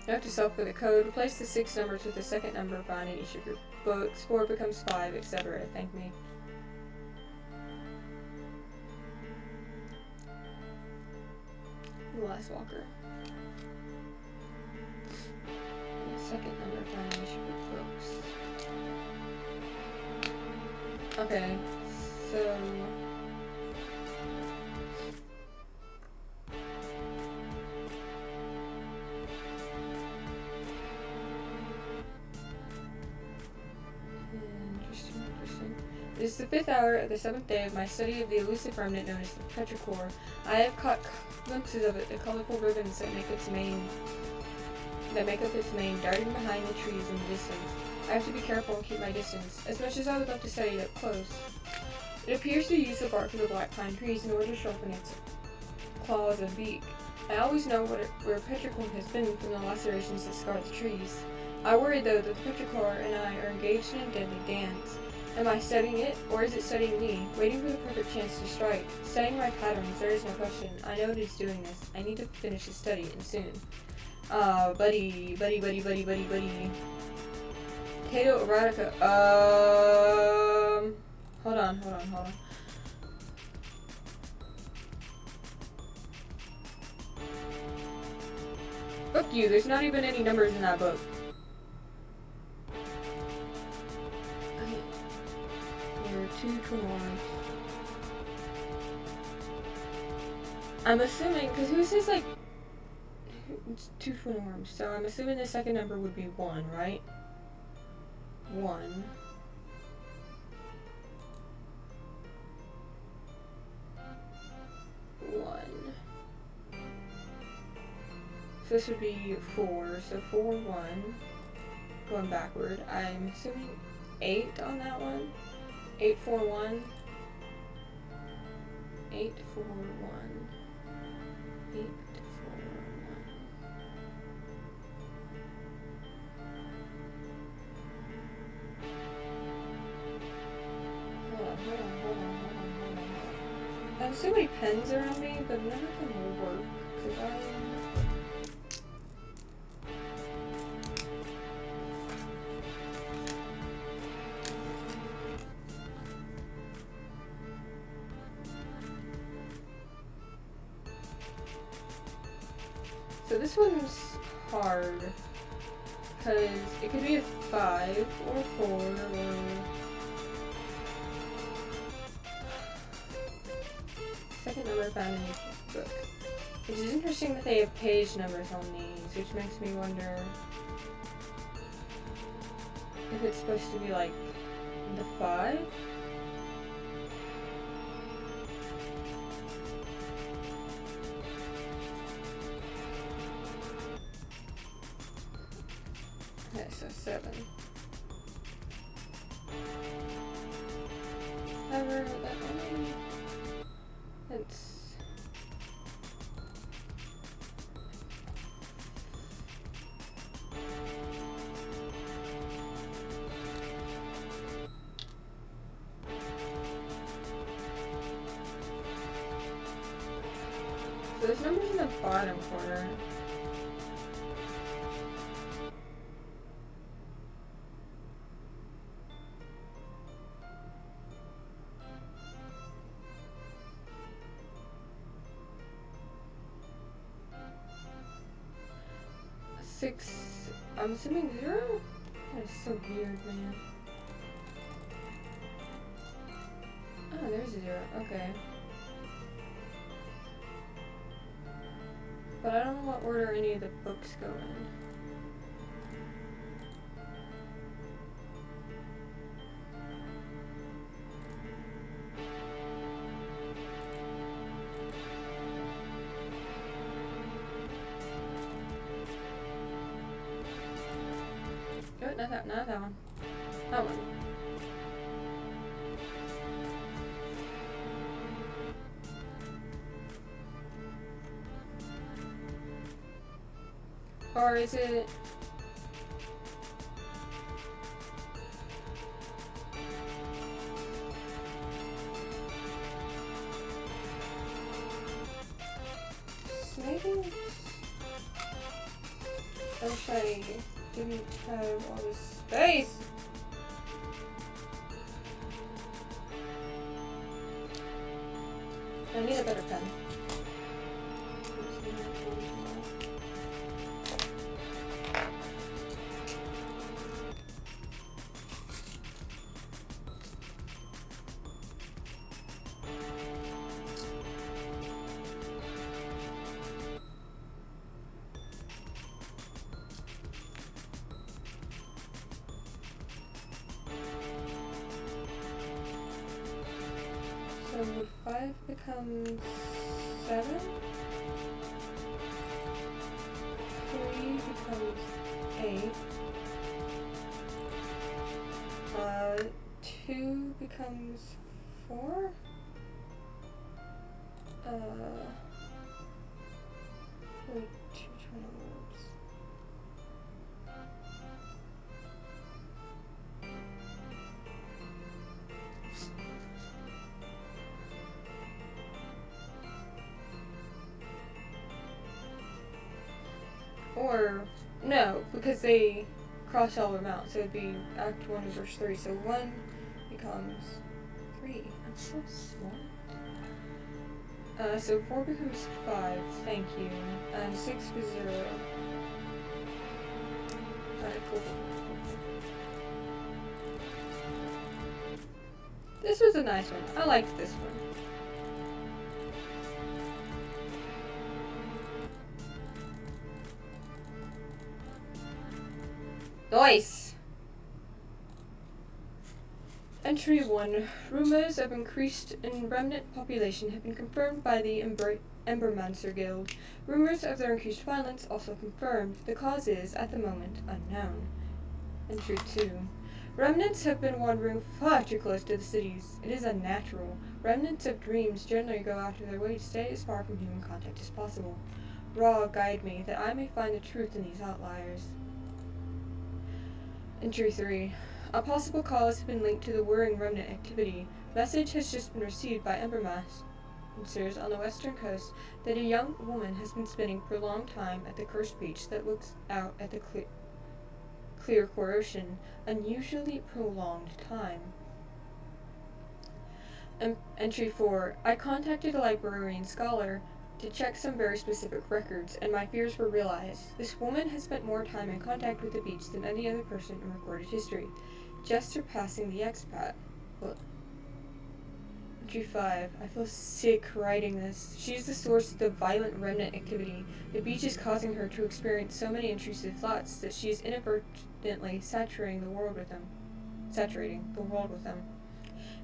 [SPEAKER 1] Note to self with a code. Replace the 6 numbers with the second number found in each of your books. 4 becomes 5, etc. Thank me. Glasswalker. Second number found in each of your books. Okay, so interesting. It is the 5th hour of the 7th day of my study of the elusive remnant known as the petrichor. I have caught glimpses of it, the colorful ribbons that make up its mane darting behind the trees in the distance. I have to be careful and keep my distance, as much as I would love to study it up close. It appears to use the bark of the black pine trees in order to sharpen its claws and beak. I always know where petrichor has been from the lacerations that scar the trees. I worry, though, that the petrichor and I are engaged in a deadly dance. Am I studying it, or is it studying me, waiting for the perfect chance to strike? Studying my patterns, there is no question. I know it is doing this. I need to finish the study, and soon. Buddy. Potato erotica. Hold on. Fuck you, there's not even any numbers in that book. There are 2 twin arms. I'm assuming, because who says like, it's 2 twin arms, so I'm assuming the second number would be 1, right? 1. So this would be 4, so 4, 1, going backward. I'm assuming 8 on that one. 8, 4, 1. 8, 4, 1. 8, 4, 1. Hold on. I have so many pens around me, but none of them will work, because So this one's hard, because it could be a 5 or 4 or... Second number found in each book. Which is interesting that they have page numbers on these, which makes me wonder if it's supposed to be like the 5? Okay, so 7. However, that only... It's... So this number's in the bottom corner. I'm assuming 0? That is so weird, man. Oh, there's a 0. Okay. But I don't know what order any of the books go in. Oh, not that one. That one. Or is it... Maybe... I wish I didn't have all this space! I need a better pen. So 5 becomes 7. 3 becomes 8. 2 becomes 4. Wait, 220 words. Or, no, because they cross all of them out, so it'd be Act 1 verse 3, so 1 becomes 3. I'm so smart. So 4 becomes 5, thank you, and 6 was 0. Alright, cool. This was a nice one. I liked this one. Nice! Entry 1. Rumors of increased in remnant population have been confirmed by the Embermancer Guild. Rumors of their increased violence also confirmed. The cause is, at the moment, unknown. Entry 2. Remnants have been wandering far too close to the cities. It is unnatural. Remnants of dreams generally go out of their way to stay as far from human contact as possible. Ra, guide me, that I may find the truth in these outliers. Entry 3. A possible cause has been linked to the worrying remnant activity. Message has just been received by Embermasters on the western coast that a young woman has been spending prolonged time at the cursed beach that looks out at the clear ocean. Unusually prolonged time. Entry 4. I contacted a librarian scholar to check some very specific records, and my fears were realized. This woman has spent more time in contact with the beach than any other person in recorded history, just surpassing the expat. Well, Entry 5. I feel sick writing this. She's the source of the violent remnant activity. The beach is causing her to experience so many intrusive thoughts that she is inadvertently saturating the world with them.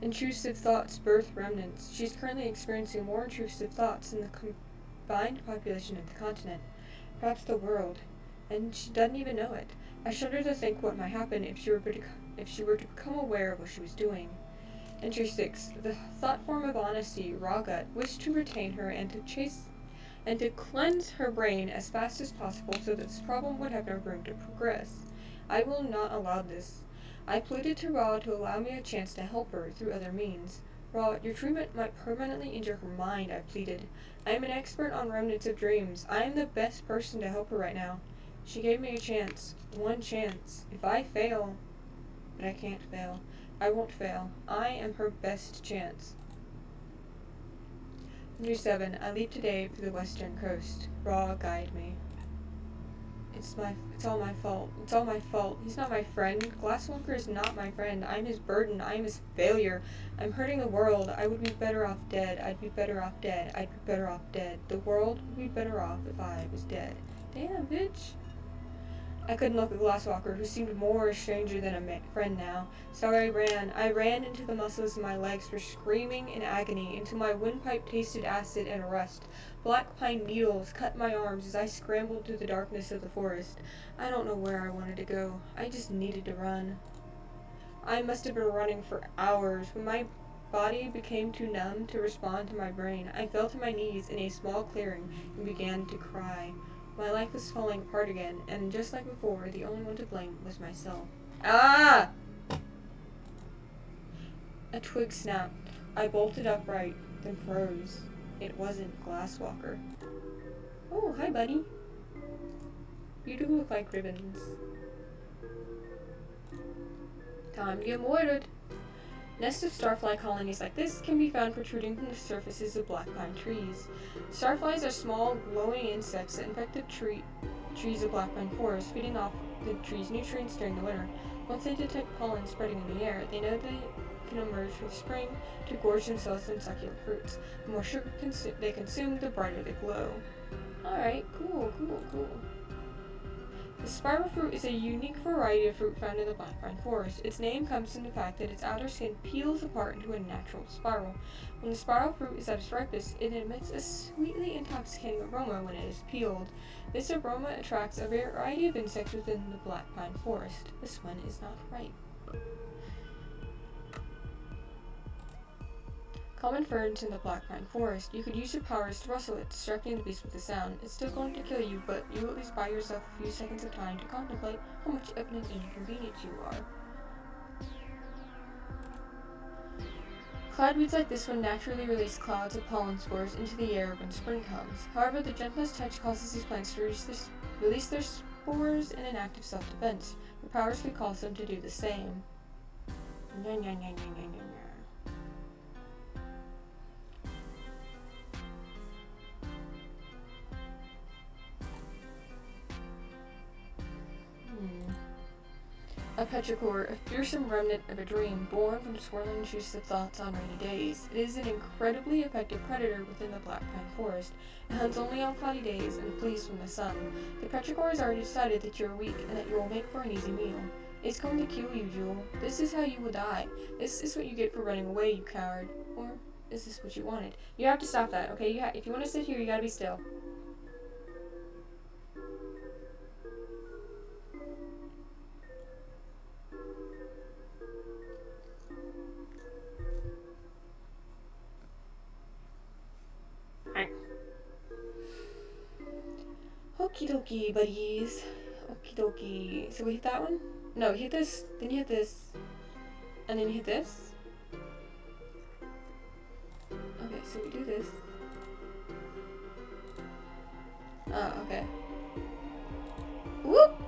[SPEAKER 1] Intrusive thoughts birth remnants. She is currently experiencing more intrusive thoughts than the combined population of the continent, perhaps the world, and she doesn't even know it. I shudder to think what might happen if she were to become aware of what she was doing. Entry 6. The thought form of honesty, Ragat, wished to retain her and to cleanse her brain as fast as possible so that this problem would have no room to progress. I will not allow this. I pleaded to Ra to allow me a chance to help her through other means. Ra, your treatment might permanently injure her mind, I pleaded. I am an expert on remnants of dreams. I am the best person to help her right now. She gave me a chance. One chance. If I fail... But I can't fail. I won't fail. I am her best chance. Entry 7. I leave today for the western coast. Ra, guide me. It's all my fault. It's all my fault. He's not my friend. Glasswalker is not my friend. I'm his burden. I am his failure. I'm hurting the world. I would be better off dead. I'd be better off dead. I'd be better off dead. The world would be better off if I was dead. Damn, bitch. I couldn't look at Glasswalker, who seemed more a stranger than a friend now. So I ran until the muscles of my legs were screaming in agony, until my windpipe tasted acid and rust. Black pine needles cut my arms as I scrambled through the darkness of the forest. I don't know where I wanted to go. I just needed to run. I must have been running for hours. When my body became too numb to respond to my brain, I fell to my knees in a small clearing and began to cry. My life was falling apart again, and just like before, the only one to blame was myself. Ah! A twig snapped. I bolted upright, then froze. It wasn't Glasswalker. Oh, hi, buddy. You do look like ribbons. Time to get mortared. Nests of starfly colonies like this can be found protruding from the surfaces of black pine trees. Starflies are small, glowing insects that infect the trees of black pine forest, feeding off the tree's nutrients during the winter. Once they detect pollen spreading in the air, they know they can emerge for the spring to gorge themselves on succulent fruits. The more sugar they consume, the brighter they glow. Alright, cool. The spiral fruit is a unique variety of fruit found in the black pine forest. Its name comes from the fact that its outer skin peels apart into a natural spiral. When the spiral fruit is at its ripest, it emits a sweetly intoxicating aroma when it is peeled. This aroma attracts a variety of insects within the black pine forest. This one is not ripe. Common ferns in the black pine forest. You could use your powers to rustle it, distracting the beast with the sound. It's still going to kill you, but you at least buy yourself a few seconds of time to contemplate how much of an inconvenience you are. Cloudweeds like this one naturally release clouds of pollen spores into the air when spring comes. However, the gentlest touch causes these plants to release their spores in an act of self-defense. Your powers could cause them to do the same. A petrichor, a fearsome remnant of a dream, born from swirling intrusive thoughts on rainy days. It is an incredibly effective predator within the black pine forest. It hunts only on cloudy days and flees from the sun. The petrichor has already decided that you are weak and that you will make for an easy meal. It's going to kill you, Jewel. This is how you will die. This is what you get for running away, you coward. Or is this what you wanted? You have to stop that, okay? If you want to sit here, you gotta be still. Okie dokie, buddies. Okie dokie. So we hit that one? No, you hit this, then you hit this, and then you hit this. Okay, so we do this. Oh, okay. Whoop!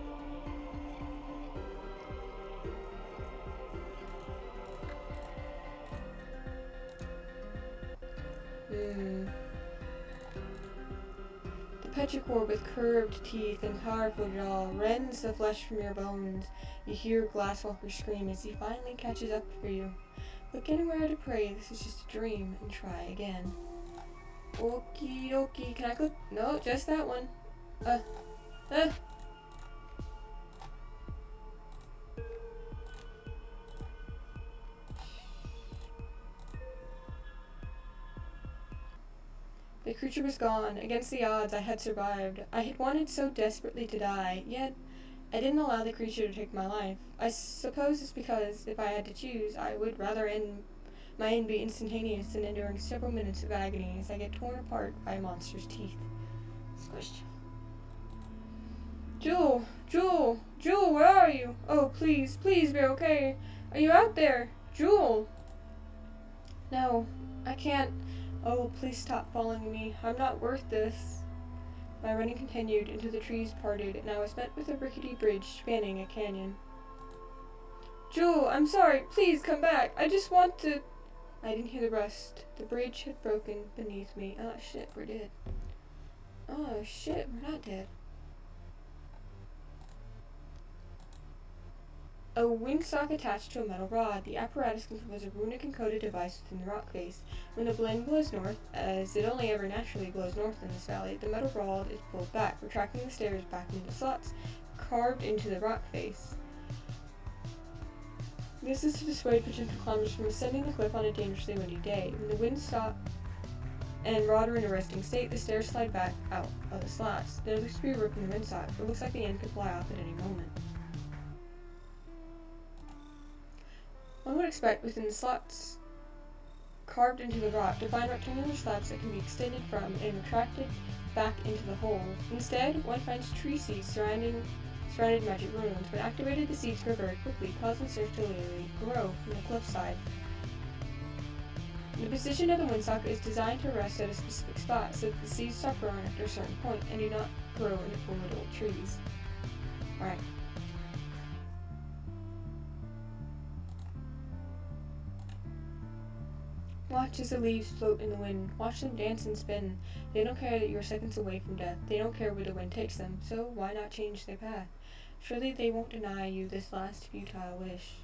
[SPEAKER 1] Petrichor with curved teeth and powerful jaw rends the flesh from your bones. You hear Glasswalker scream as he finally catches up for you. But get anywhere to pray, this is just a dream, and try again. Okie dokie, can I click? No, just that one. The creature was gone. Against the odds, I had survived. I had wanted so desperately to die, yet I didn't allow the creature to take my life. I suppose it's because, if I had to choose, I would rather my end be instantaneous than enduring several minutes of agony as I get torn apart by a monster's teeth. Squished. Jewel! Jewel! Jewel, where are you? Oh, please, please be okay. Are you out there? Jewel! No, I can't. Oh, please stop following me. I'm not worth this. My running continued until the trees parted, and I was met with a rickety bridge spanning a canyon. Jewel, I'm sorry. Please come back. I just want to... I didn't hear the rest. The bridge had broken beneath me. Oh, shit, we're dead. Oh, shit, we're not dead. A wingsock attached to a metal rod. The apparatus controls a runic-encoded device within the rock face. When the blend blows north, as it only ever naturally blows north in this valley, the metal rod is pulled back, retracting the stairs back into slots carved into the rock face. This is to dissuade potential climbers from ascending the cliff on a dangerously windy day. When the wind stops and rod are in a resting state, the stairs slide back out of the slots. There looks to be a rip in the windsock. It looks like the end could fly off at any moment. One would expect within the slots carved into the rock to find rectangular slabs that can be extended from and retracted back into the holes. Instead, one finds tree seeds surrounded magic runes. When activated, the seeds grow very quickly, causing surf to literally grow from the cliffside. The position of the windsock is designed to rest at a specific spot so that the seeds stop growing after a certain point and do not grow into full adult trees. Alright. Watch as the leaves float in the wind. Watch them dance and spin. They don't care that you are seconds away from death. They don't care where the wind takes them, so why not change their path? Surely they won't deny you this last futile wish.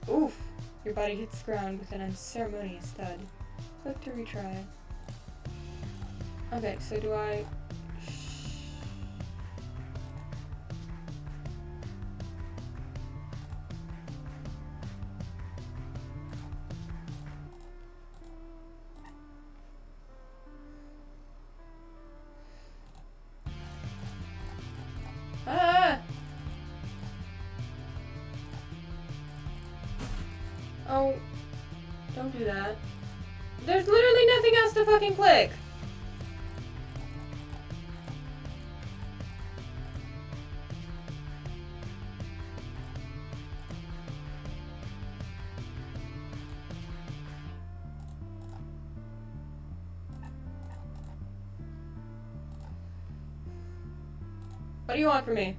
[SPEAKER 1] Oof! Your body hits the ground with an unceremonious thud. Click to retry. Okay, so do I... Don't do that. There's literally nothing else to fucking click. What do you want from me?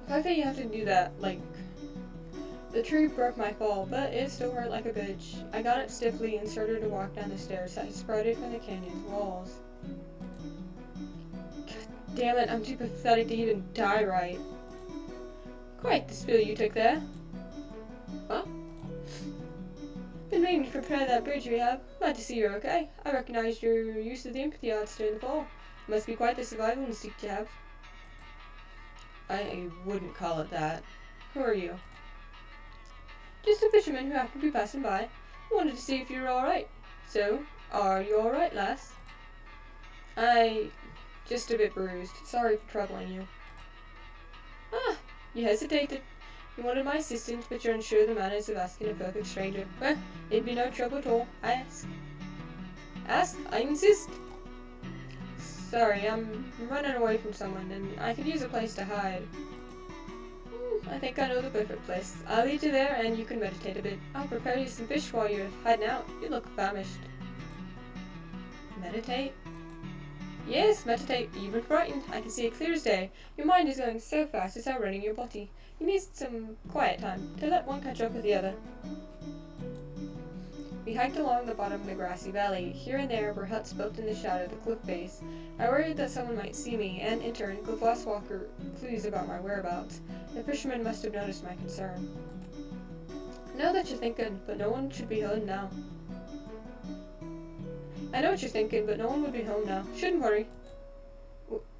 [SPEAKER 1] The fact that you have to do that, like, the tree broke my fall, but it still hurt like a bitch. I got up stiffly and started to walk down the stairs that sprouted from the canyon's walls. God damn it, I'm too pathetic to even die right. Quite the spill you took there. What? Been waiting to prepare that bridge we have. Glad to see you're okay. I recognized your use of the empathy odds during the fall. Must be quite the survival instinct you have. I wouldn't call it that. Who are you? Just a fisherman who happened to be passing by. Wanted to see if you were alright. So, are you alright, lass? Just a bit bruised. Sorry for troubling you. Ah, you hesitated. You wanted my assistance, but you're unsure of the manners of asking a perfect stranger. Well, it'd be no trouble at all. I ask. Ask? I insist. Sorry, I'm running away from someone, and I could use a place to hide. I think I know the perfect place. I'll lead you there, and you can meditate a bit. I'll prepare you some fish while you're hiding out. You look famished. Meditate? Yes, meditate. You've been frightened. I can see it clear as day. Your mind is going so fast it's outrunning your body. You need some quiet time to let one catch up with the other. We hiked along the bottom of the grassy valley. Here and there were huts built in the shadow of the cliff base. I worried that someone might see me, and in turn, give Lost Walker clues about my whereabouts. The fisherman must have noticed my concern. I know that you're thinking, but no one should be home now. I know what you're thinking, but no one would be home now. Shouldn't worry.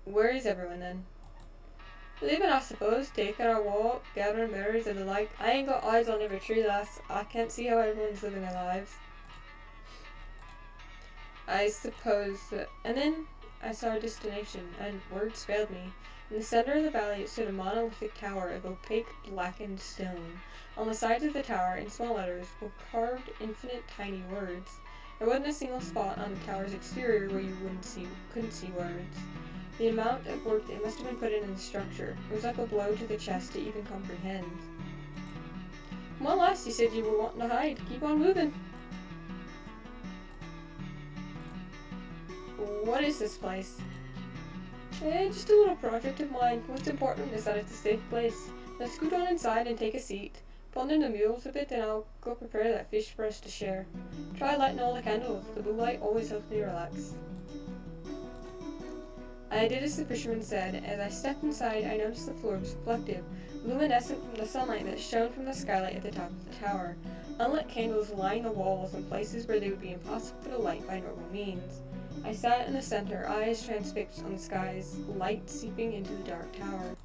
[SPEAKER 1] Where is everyone then? Leaving, I suppose, taking our walk, gathering berries and the like. I ain't got eyes on every tree, lass. I can't see how everyone's living their lives. I suppose that... And then I saw our destination, and words failed me. In the center of the valley stood a monolithic tower of opaque, blackened stone. On the sides of the tower, in small letters, were carved infinite tiny words. There wasn't a single spot on the tower's exterior where you couldn't see words. The amount of work that must have been put in the structure was like a blow to the chest to even comprehend. Come on, lass, you said you were wanting to hide. Keep on moving. What is this place? Just a little project of mine. What's important is that it's a safe place. Let's scoot on inside and take a seat. Ponder the mules a bit, and I'll go prepare that fish for us to share. Try lighting all the candles. The blue light always helps me relax. I did as the fisherman said. As I stepped inside, I noticed the floor was reflective, luminescent from the sunlight that shone from the skylight at the top of the tower. Unlit candles lined the walls in places where they would be impossible to light by normal means. I sat in the center, eyes transfixed on the skies, light seeping into the dark tower.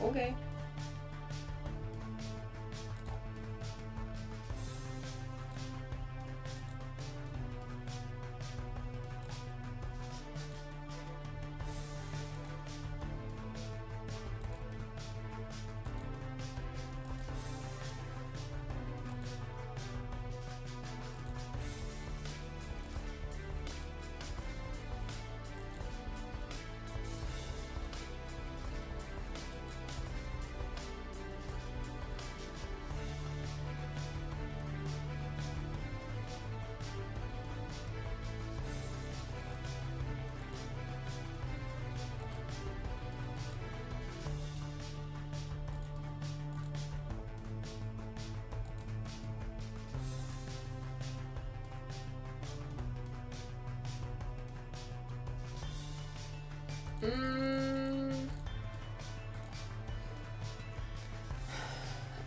[SPEAKER 1] Okay.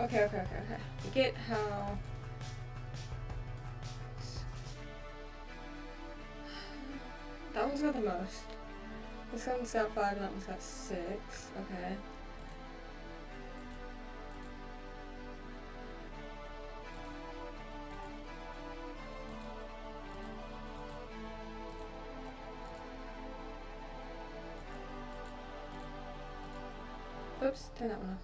[SPEAKER 1] Okay. I get how. That one's got the most. This one's got 5 and that one's got 6. Okay. Oops, turn that one off.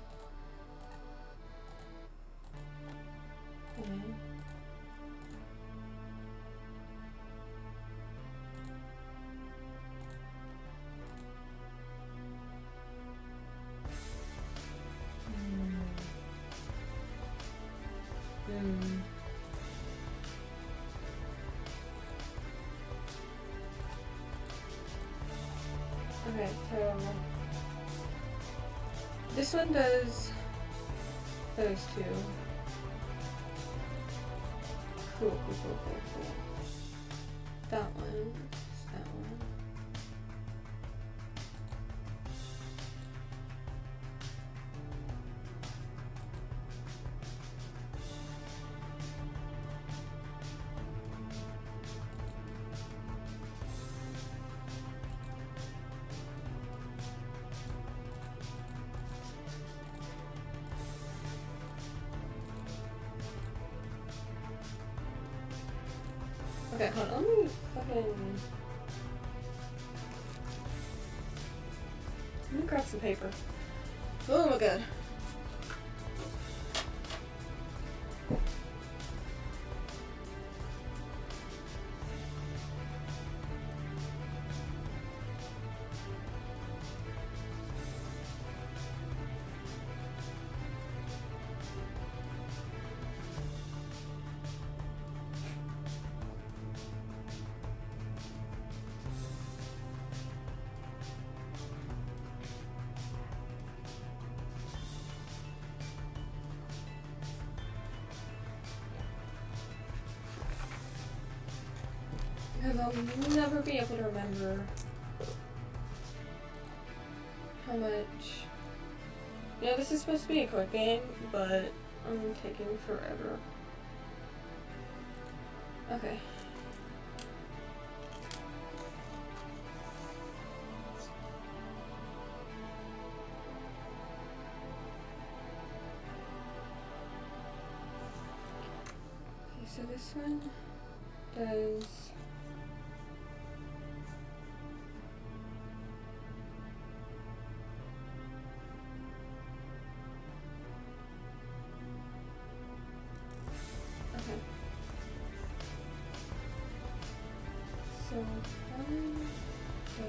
[SPEAKER 1] Okay, so this one does those two. Cool. That one. That one. Okay, hold on. Let me fucking. Let me grab some paper. Oh my god. Because I'll never be able to remember how much. Yeah, this is supposed to be a quick game, but I'm taking forever. Okay. Okay, so this one does. So, 1, 2,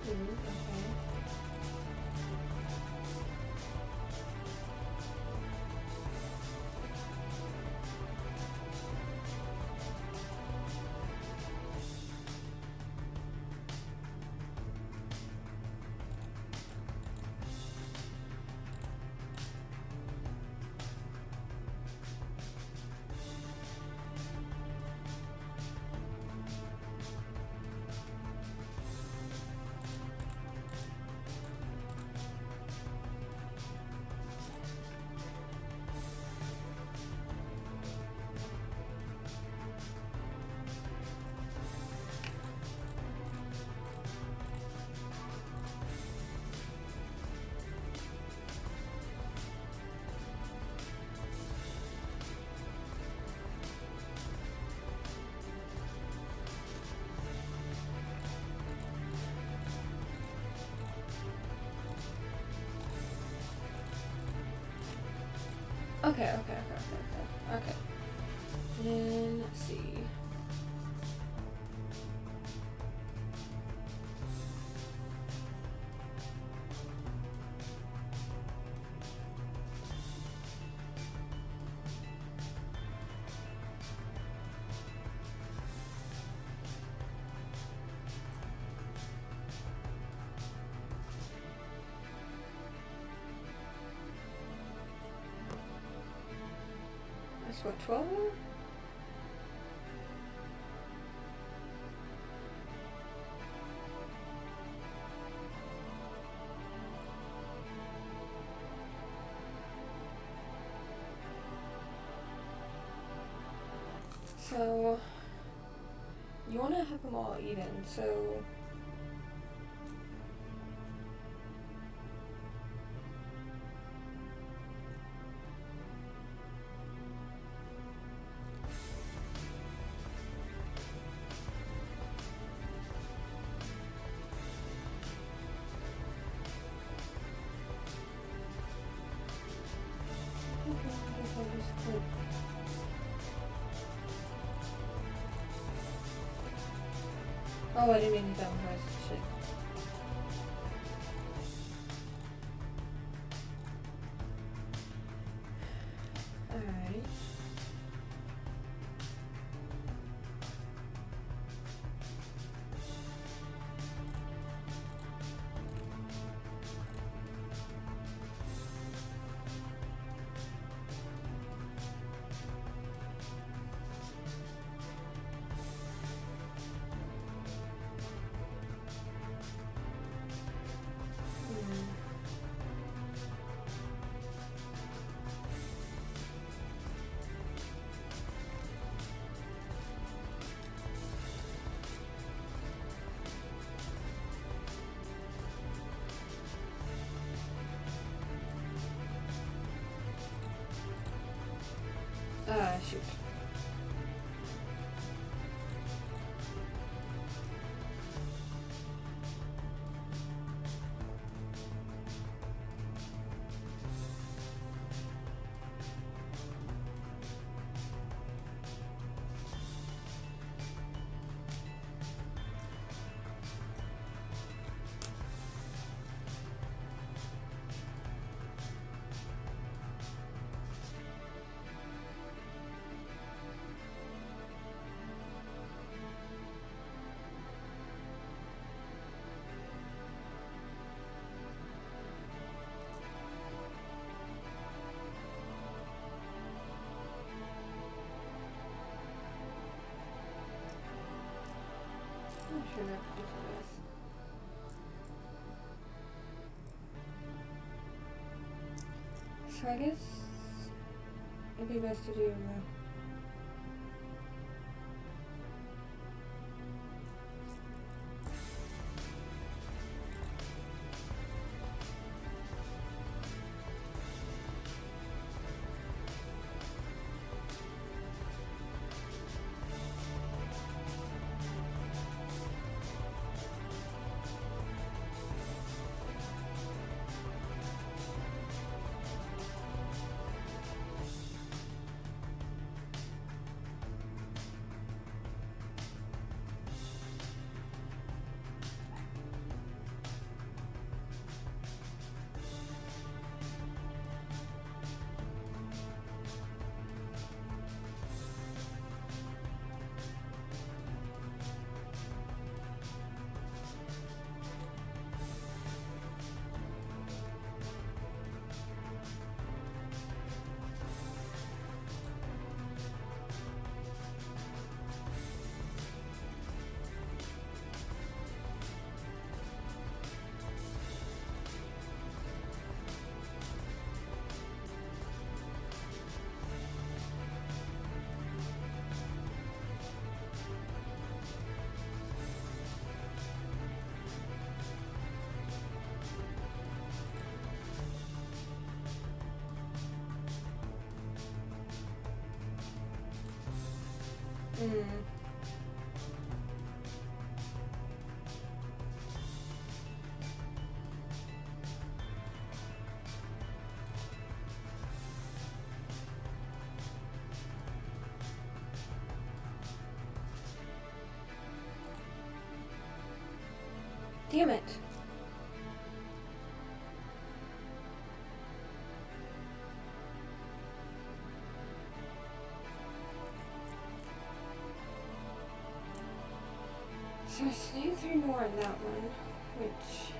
[SPEAKER 1] 2, okay. Okay. Then let's see. That's what, 12? So, you want to have them all even, so... Oh, I didn't mean that one was shit. Alright. Shoot. I'm sure that comes with. So I guess it'd be best to do. Damn it. So I saved 3 more on that one, which...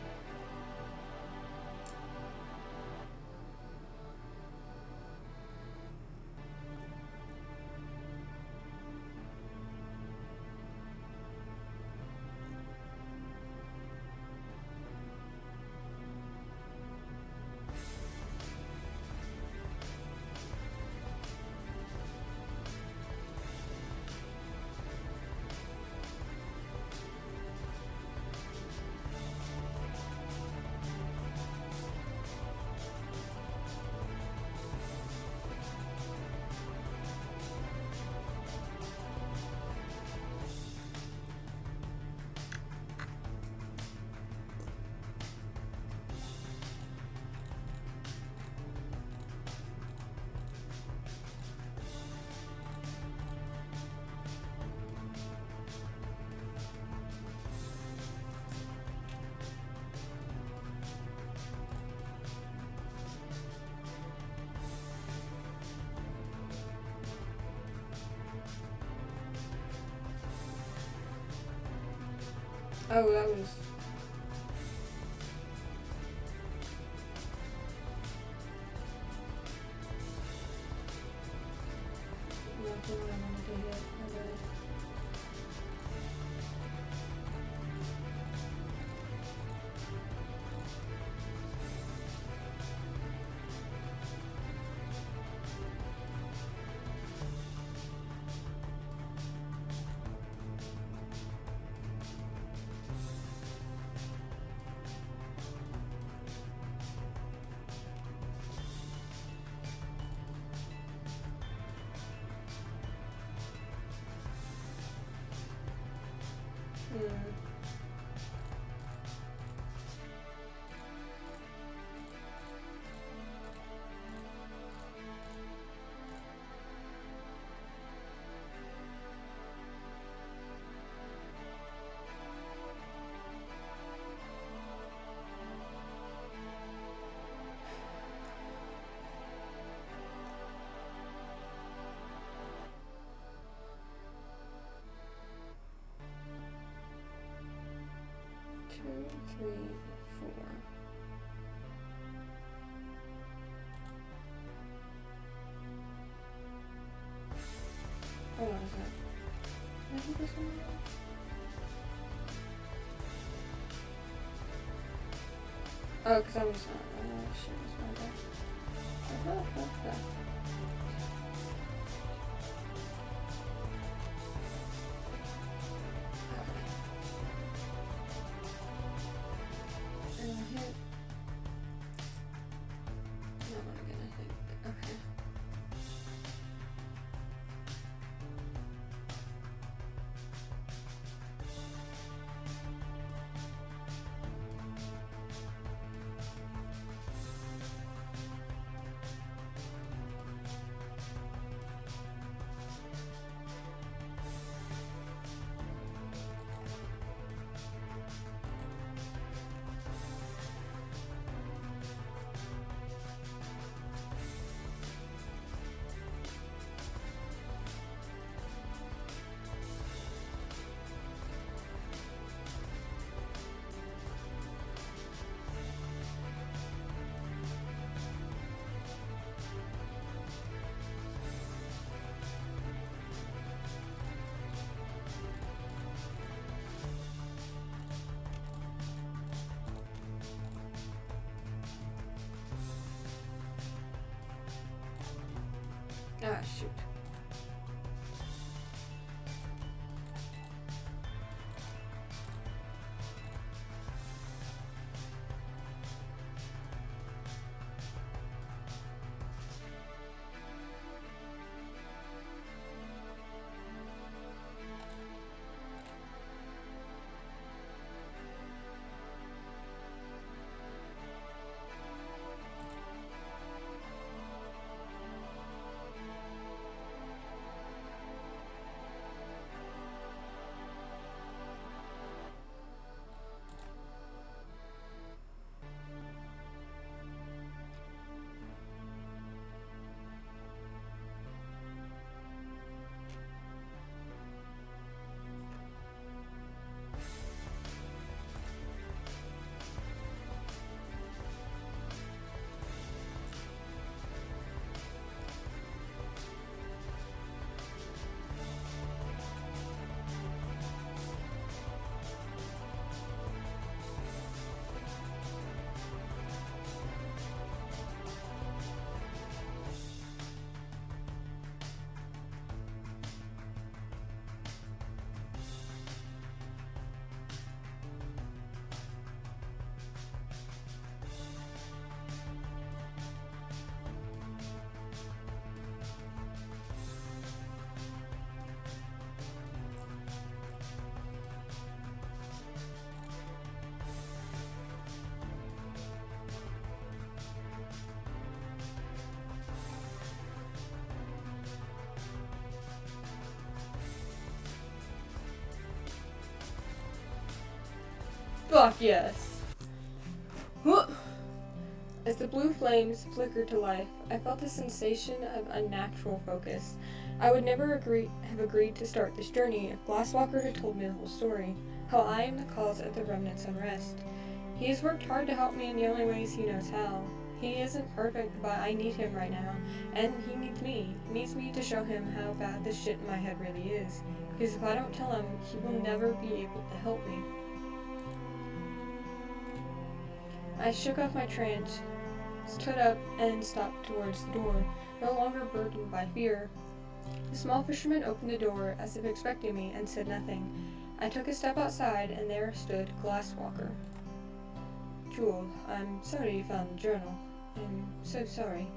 [SPEAKER 1] Oh, that was... not the one I wanted to hit. Okay. Two, three, four. Hold on a sec. Did I do this one? Oh, because I'm just not. Oh, shit, it's my bad. And hit. That one again, I think. Okay. Ah, shoot. Fuck yes. As the blue flames flickered to life, I felt a sensation of unnatural focus. I would never have agreed to start this journey if Glasswalker had told me the whole story, how I am the cause of the remnant's unrest. He has worked hard to help me in the only ways he knows how. He isn't perfect, but I need him right now, and he needs me. He needs me to show him how bad this shit in my head really is, because if I don't tell him, he will never be able to help me. I shook off my trance, stood up, and stopped towards the door, no longer burdened by fear. The small fisherman opened the door as if expecting me and said nothing. I took a step outside, and there stood Glasswalker. Jewel, I'm sorry you found the journal. I'm so sorry.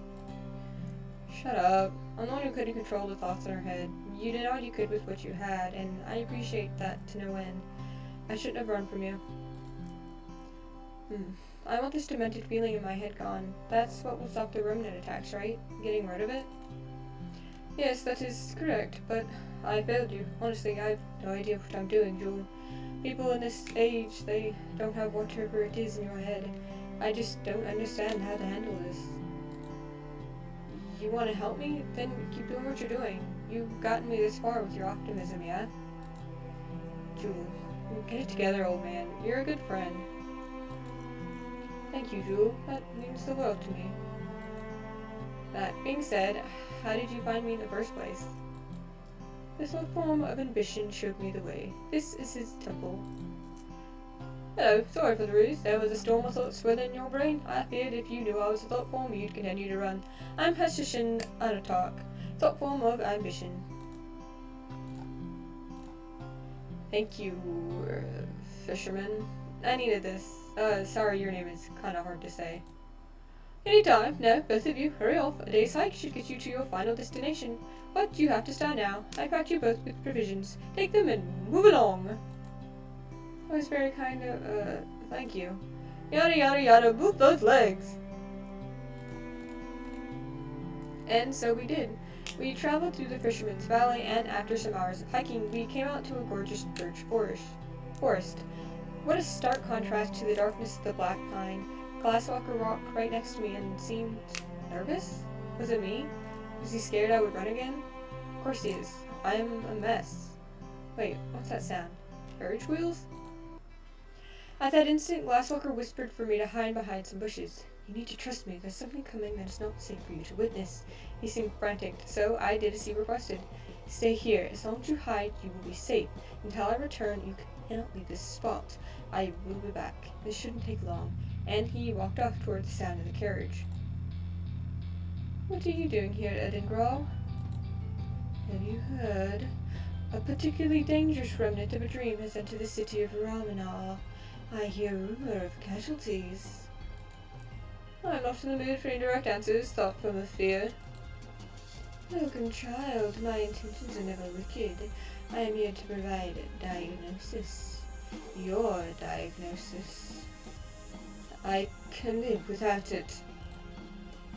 [SPEAKER 1] Shut up. I'm the one who couldn't control the thoughts in her head. You did all you could with what you had, and I appreciate that to no end. I shouldn't have run from you. I want this demented feeling in my head gone. That's what will stop the remnant attacks, right? Getting rid of it? Yes, that is correct, but I failed you. Honestly, I have no idea what I'm doing, Jewel. People in this age, they don't have whatever it is in your head. I just don't understand how to handle this. You want to help me? Then keep doing what you're doing. You've gotten me this far with your optimism, yeah? Jewel, get it together, old man. You're a good friend. Thank you, Jewel. That means the world to me. That being said, how did you find me in the first place? This form of ambition showed me the way. This is his temple. Hello, sorry for the ruse. There was a storm of thoughts within your brain. I feared if you knew I was a thought form, you'd continue to run. I'm Heshishin Anatok, thought form of ambition. Thank you, fisherman. I needed this. Sorry your name is kinda hard to say. Anytime. Now, both of you, hurry off. A day's hike should get you to your final destination. But you have to start now. I packed you both with provisions. Take them and move along. That was very kind of, thank you. Yada yada yada, move those legs. And so we did. We traveled through the Fisherman's Valley, and after some hours of hiking, we came out to a gorgeous birch forest. What a stark contrast to the darkness of the black pine. Glasswalker walked right next to me and seemed nervous. Was it me? Was he scared I would run again? Of course he is. I am a mess. Wait, what's that sound? Carriage wheels? At that instant, Glasswalker whispered for me to hide behind some bushes. You need to trust me. There's something coming that is not safe for you to witness. He seemed frantic, so I did as he requested. Stay here. As long as you hide, you will be safe. Until I return, you cannot leave this spot. I will be back. This shouldn't take long. And he walked off toward the sound of the carriage. What are you doing here, Edingrau? Have you heard? A particularly dangerous remnant of a dream has entered the city of Ramanar. I hear a rumor of casualties. I'm not in the mood for indirect answers, thought from a fear. Welcome, child. My intentions are never wicked. I am here to provide a diagnosis. Your diagnosis. I can live without it.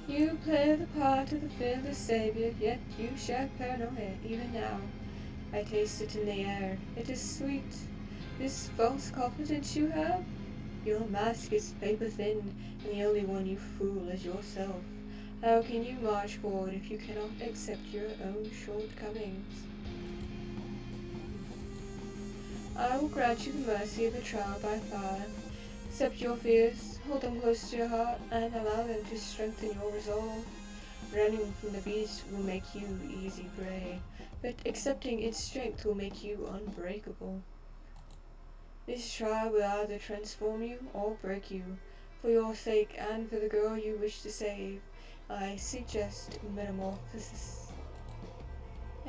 [SPEAKER 1] You play the part of the fearless savior, yet you share paranoia even now. I taste it in the air. It is sweet. This false confidence you have? Your mask is paper thin, and the only one you fool is yourself. How can you march forward if you cannot accept your own shortcomings? I will grant you the mercy of a trial by fire. Accept your fears, hold them close to your heart, and allow them to strengthen your resolve. Running from the beast will make you easy prey, but accepting its strength will make you unbreakable. This trial will either transform you or break you. For your sake and for the girl you wish to save, I suggest metamorphosis.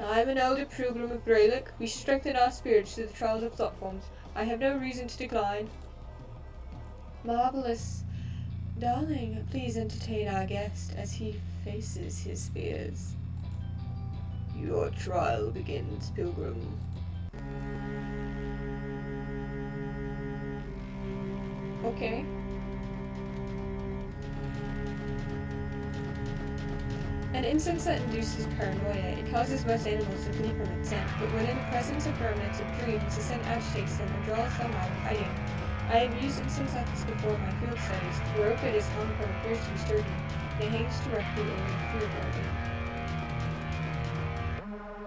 [SPEAKER 1] I am an elder pilgrim of Greylock. We strengthen our spirits through the trials of thought forms. I have no reason to decline. Marvelous. Darling, please entertain our guest as he faces his fears. Your trial begins, pilgrim. Okay. An incense that induces paranoia. It causes most animals to flee from its scent, but when in the presence of remnants of dreams, the scent agitates them and draws them out of hiding. I have used incense like this before in my field studies. The rope it is hung from appears to be sturdy, and it hangs directly over the food garden.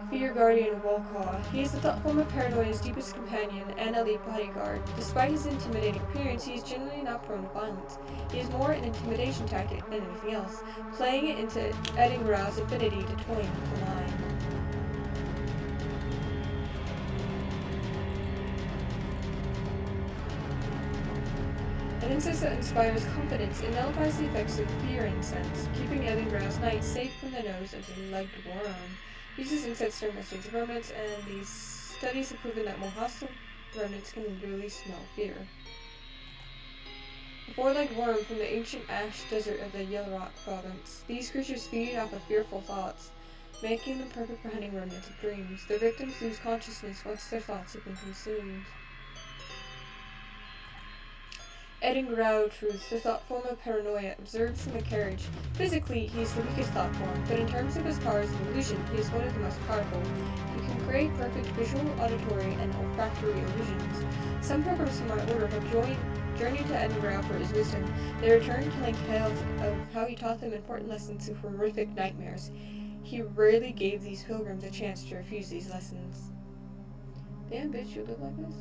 [SPEAKER 1] Be your guardian of Walcaw. He is the thought form of Paranoia's deepest companion and elite bodyguard. Despite his intimidating appearance, he is generally not prone to violence. He is more an intimidation tactic than anything else, playing it into Edingrau's affinity to toying with the mind. An incense that inspires confidence, it nullifies the effects of fear incense, keeping Edingrau's knights safe from the nose of the legged worm. Uses incense during mysteries of romance, and these studies have proven that more hostile remnants can literally smell fear. The four-legged worm from the ancient ash desert of the Yellow Rock province. These creatures feed off of fearful thoughts, making them perfect for hunting remnants of dreams. Their victims lose consciousness once their thoughts have been consumed. Edingrau Truth, the thought form of Paranoia, observes from the carriage. Physically, he is the weakest thought form, but in terms of his powers of illusion, he is one of the most powerful. He can create perfect visual, auditory, and olfactory illusions. Some programs from my order have journeyed to Edingrau for his wisdom. They return telling tales of how he taught them important lessons of horrific nightmares. He rarely gave these pilgrims a chance to refuse these lessons. Damn, bitch, you look like this?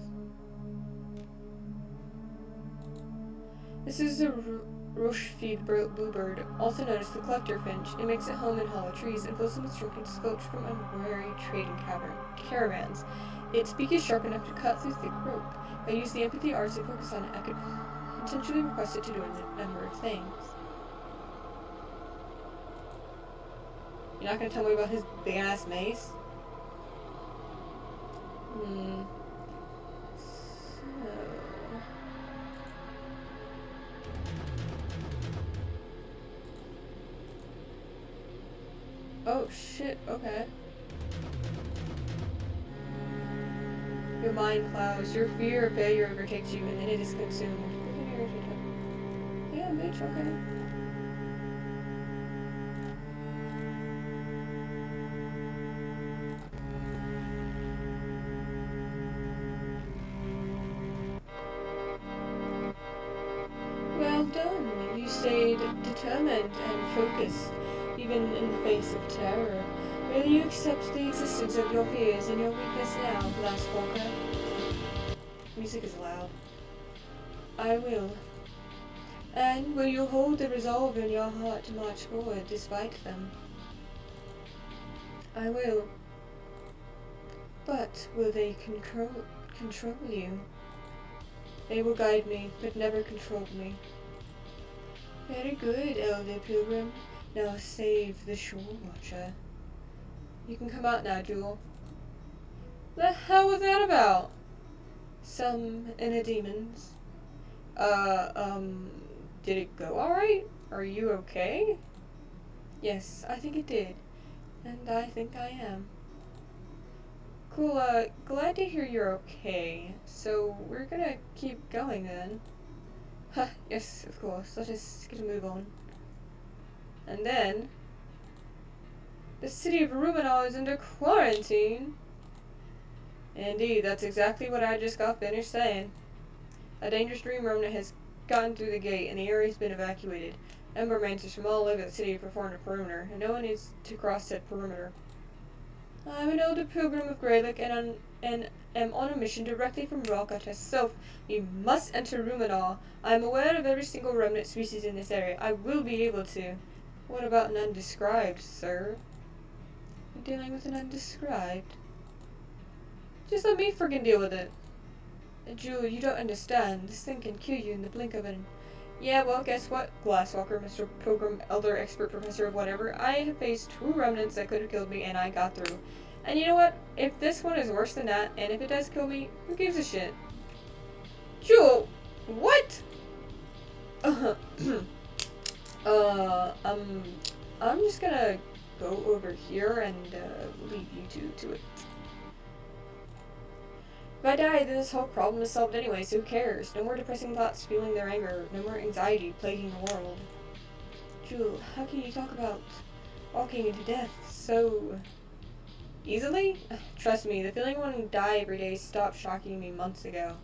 [SPEAKER 1] This is a Rochefide bluebird, also known as the collector finch. It makes it home in hollow trees and fills them with trinkets filched from unwary trading caravans. Its beak is sharp enough to cut through thick rope. If I use the empathy arts to focus on it, I could potentially request it to do a number of things. You're not gonna tell me about his big-ass mace? Oh shit, okay. Your mind clouds, your fear of failure overtakes you, and then it is consumed. Yeah, bitch, okay. Well done. You stayed determined and focused, even in the face of terror. Will you accept the existence of your fears and your weakness now, Last Walker? Music is loud. I will. And will you hold the resolve in your heart to march forward despite them? I will. But will they control you? They will guide me, but never control me. Very good, Elder Pilgrim. Now save the Shore Watcher. You can come out now, Jewel. The hell was that about? Some inner demons. Did it go alright? Are you okay? Yes, I think it did. And I think I am. Cool, glad to hear you're okay. So, we're gonna keep going then. Huh, yes, of course. Let us get a move on. And then, the city of Ruminal is under quarantine. Indeed, that's exactly what I just got finished saying. A dangerous dream remnant has gotten through the gate, and the area has been evacuated. Ember Mancers from all over the city have performed a perimeter, and no one needs to cross said perimeter. I'm an elder pilgrim of Greylock, and am on a mission directly from Ralka to Soph. We must enter Ruminal. I am aware of every single remnant species in this area. I will be able to. What about an undescribed, sir? You're dealing with an undescribed? Just let me friggin' deal with it. Jewel, you don't understand. This thing can kill you in the blink of an... Yeah, well, guess what, Glasswalker, Mr. Pilgrim, Elder, Expert, Professor of whatever. I have faced 2 remnants that could have killed me, and I got through. And you know what? If this one is worse than that, and if it does kill me, who gives a shit? Jewel! What? I'm just gonna go over here and, leave you two to it. If I die, then this whole problem is solved anyway, so who cares? No more depressing thoughts fueling their anger, no more anxiety plaguing the world. Jewel, how can you talk about walking into death so easily? Trust me, the feeling of wanting to die every day stopped shocking me months ago.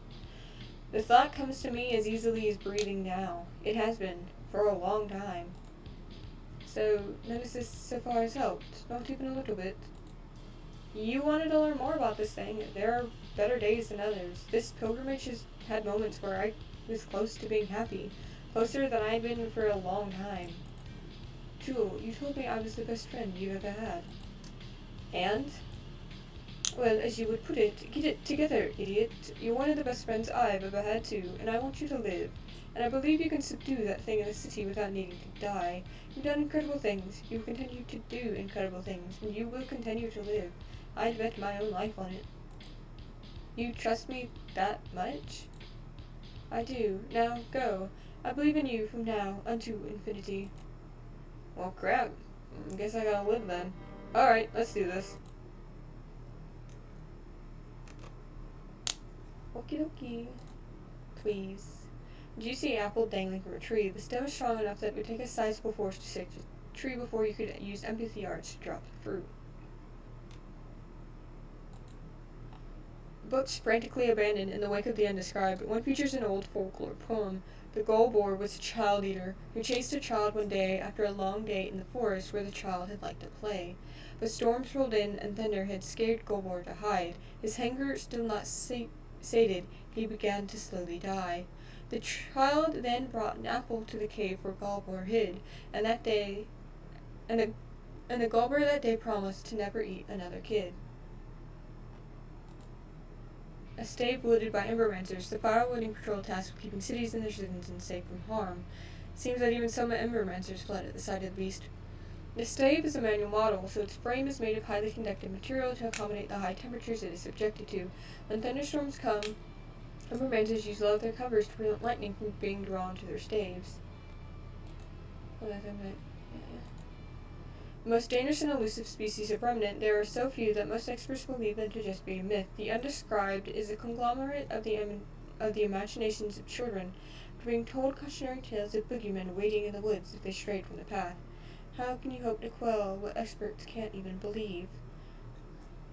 [SPEAKER 1] The thought comes to me as easily as breathing now. It has been, for a long time. So, none of this so far has helped, not even a little bit. You wanted to learn more about this thing. There are better days than others. This pilgrimage has had moments where I was close to being happy. Closer than I've been for a long time. Jewel, you told me I was the best friend you ever had. And? Well, as you would put it, get it together, idiot. You're one of the best friends I've ever had too, and I want you to live. And I believe you can subdue that thing in the city without needing to die. You've done incredible things. You will continue to do incredible things, and you will continue to live. I'd bet my own life on it. You trust me that much? I do. Now, go. I believe in you from now unto infinity. Well, crap. I guess I gotta live then. Alright, let's do this. Okie dokie. Please. Did you see apple dangling from a tree? The stem is strong enough that it would take a sizable force to shake the tree before you could use empathy arts to drop the fruit. Boats frantically abandoned in the wake of the undescribed. One features an old folklore poem. The gull boar was a child eater who chased a child one day after a long day in the forest where the child had liked to play. But storms rolled in and thunder had scared Gullboar to hide. His hunger still not sated, he began to slowly die. The child then brought an apple to the cave where Gullboar hid, and the Gullboar that day promised to never eat another kid. A stave wielded by Embermancers, the fire-wielding patrol tasked with keeping cities and their citizens safe from harm. Seems that even some Embermancers fled at the sight of the beast. The stave is a manual model, so its frame is made of highly conductive material to accommodate the high temperatures it is subjected to. When thunderstorms come, Embermancers use leather covers to prevent lightning from being drawn to their staves. The most dangerous and elusive species of remnant, there are so few that most experts believe them to just be a myth. The undescribed is a conglomerate of the imaginations of children, being told cautionary tales of boogeymen waiting in the woods if they strayed from the path. How can you hope to quell what experts can't even believe?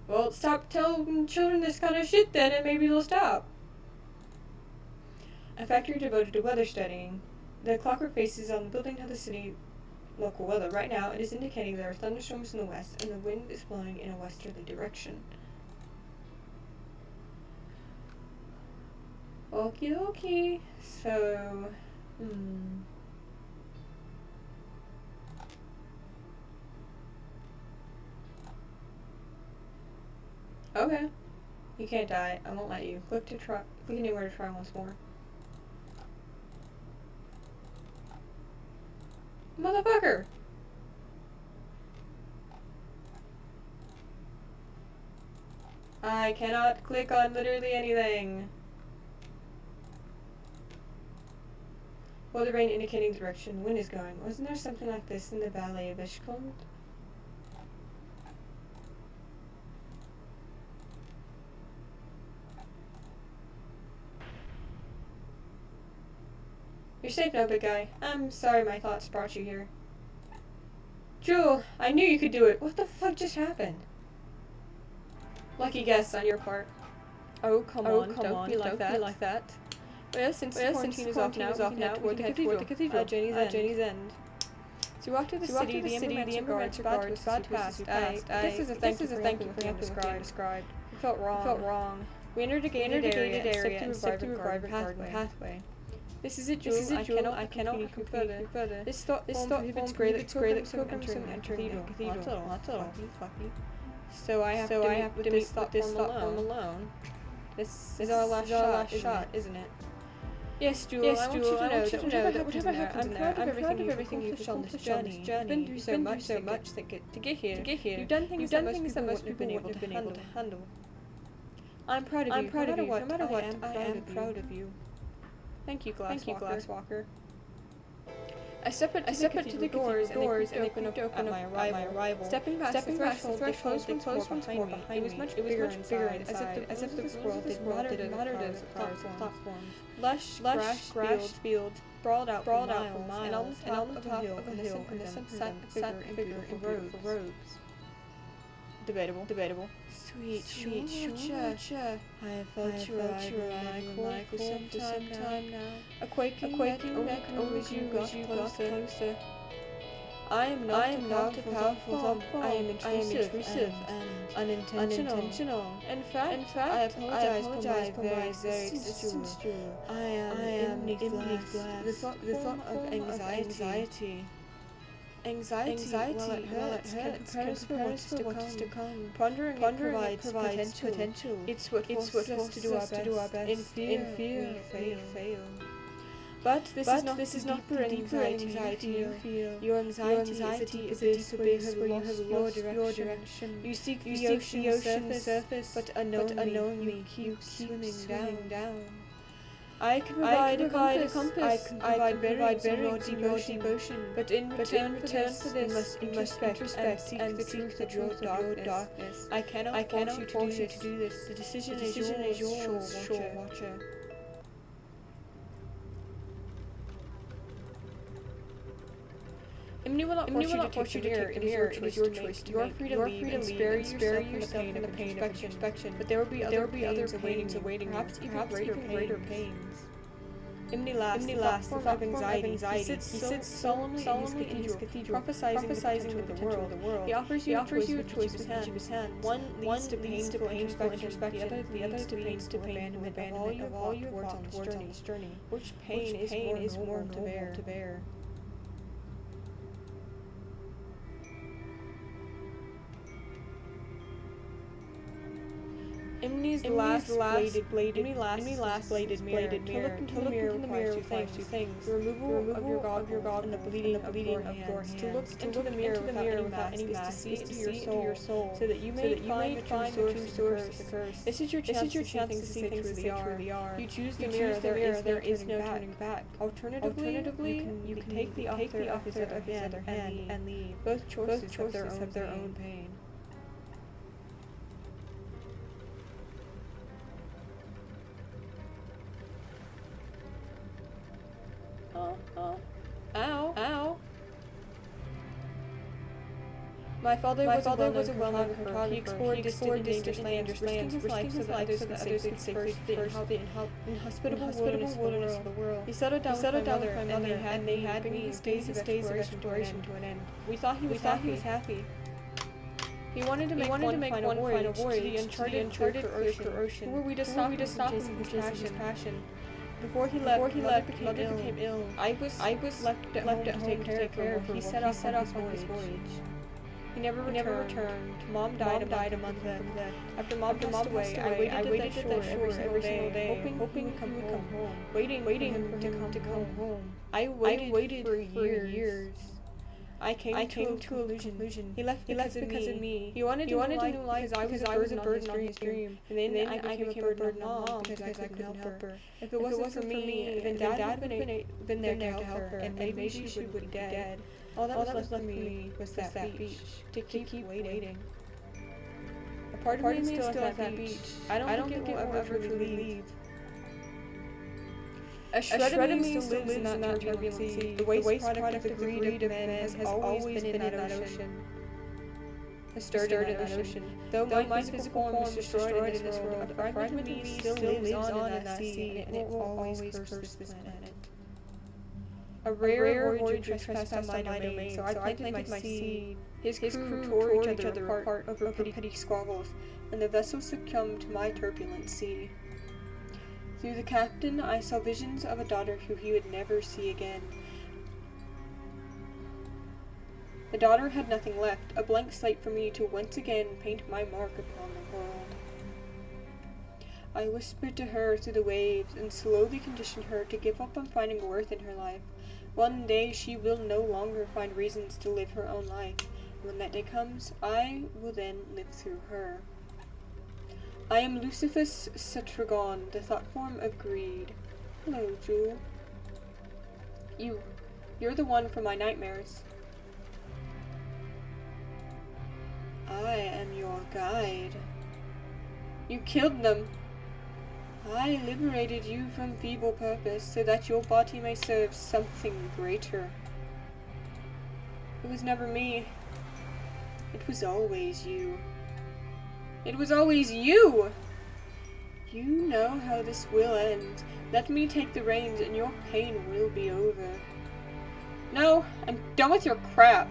[SPEAKER 1] Well, stop telling children this kind of shit then, and maybe they'll stop. A factory devoted to weather studying. The clockwork faces on the building of the city local weather. Right now, it is indicating there are thunderstorms in the west, and the wind is blowing in a westerly direction. Okie dokie. So, Okay. You can't die. I won't let you. Click anywhere to try once more. Motherfucker! I cannot click on literally anything. Weather rain indicating direction the wind is going. Wasn't there something like this in the Valley of Ishkald? You're safe now, big guy. I'm sorry my thoughts brought you here. Jewel, I knew you could do it. What the fuck just happened? Lucky guess on your part. Oh, come on, don't be like that. Well, since quarantine is off now, we can head toward the cathedral, Jenny's End. So you walk to the city, the Embermancer guard was about to pass. This is a thank you for helping the undescribed. It felt wrong. We entered a gated area and stepped through a private pathway. This is it, Jewel. I cannot help you further. This thought prohibits pilgrims from entering the cathedral. That's fluffy. So I have to meet this thought form alone. This is our last shot, isn't it? Yes, Jewel. I want you to know that whatever happens in there, I'm proud of everything you've accomplished on this journey. You've been through so much to get here. You've done things that most people wouldn't have been able to handle. I'm proud of you. No matter what, I am proud of you. Thank you, Glasswalker. I step into the doors and they open up at my arrival. Stepping past the threshold, they closed once more behind me. It was much bigger inside, as if the world did moderate platforms. Lush grass fields sprawled out for miles, and on the top of a hill in the center sat a figure in beautiful robes. Debatable. Sweet Georgia. I have felt your eye in my court for some time now. A quaking neck only you got closer. I am not a powerful thumb. I am intrusive and unintentional. In fact, I apologize for my existence. I am infinitely glad. The thought of anxiety. Anxiety, while it hurts, can prepare us for what's to come. Pondering it provides potential. It's what forces us to do our best. In fear, we fail. But this is not the deeper anxiety you feel. Your anxiety is a deeper abyss where you have lost your direction. You seek the ocean surface, but unknowingly you keep swimming down. I can provide a compass. I can provide bearings in your deep ocean. But in return for this, you must introspect and seek the truth of your darkness. I cannot force you to do this. The decision is yours, shore watcher. Imni will not force you to take the mirror. It is your choice to make. You are free to leave and spare yourself from the pain of introspection. But there will be other pains awaiting, perhaps even greater pains. Imni laughs, the form of anxiety. He sits solemnly in his cathedral, prophesizing the potential of the world. He offers you a choice with each of his hands. One leads to painful introspection, the other leads to abandonment of all you have walked towards on this journey. Which pain is more noble to bear? Imni's last bladed mirror. To look into the mirror requires two things. The removal of your goggles and the bleeding of your hands. To look into the mirror without any mask is to see into your soul, so that you may find the true source of the curse. This is your chance to see things as they truly are. You choose the mirror, there is no turning back. Alternatively, you can take the author of his other hand and leave. Both choices have their own pain. Ow. My father was a well-known photographer. He explored distant lands, risking his life so that others could safely first the inhospitable wilderness of the world. He settled down with my mother, and they had me his days of exploration to an end. We thought he was happy. He wanted to make one final voyage to the uncharted ocean. Who were we to stop him from chasing his passion? Before he left, mother became ill. I was left at home to take care of her. He set off on his voyage. He never returned. Mom died a month then. After mom passed away, I waited at that shore every single day, hoping he would come home, waiting for him to come home. I waited for years. I came to a conclusion. He left because of me. He wanted to life because I was a burden on his dream. And then I became a burden on mom because I couldn't help her. If it wasn't for me, then dad would have been there to help her, and maybe she would be dead. All that was left for me was that beach, to keep waiting. A part of me is still at that beach. I don't think it will ever truly leave. A shred of me still lives in that turbulent sea. The waste product of the greed of men has always been in that ocean. Has stirred in that ocean. Though my physical form is destroyed in this world, a fragment of me still lives on in that sea, and it will always curse this planet. A rare voyager trespassed on my domain, so I planted my seed. His crew tore each other apart over petty squabbles, and the vessel succumbed to my turbulent sea. Through the captain, I saw visions of a daughter who he would never see again. The daughter had nothing left, a blank slate for me to once again paint my mark upon the world. I whispered to her through the waves and slowly conditioned her to give up on finding worth in her life. One day she will no longer find reasons to live her own life. When that day comes, I will then live through her. I am Lucifer's Cetragon, the thought form of greed. Hello, Jewel. You're the one from my nightmares. I am your guide. You killed them. I liberated you from feeble purpose so that your body may serve something greater. It was never me. It was always you. It was always you! You know how this will end. Let me take the reins and your pain will be over. No, I'm done with your crap.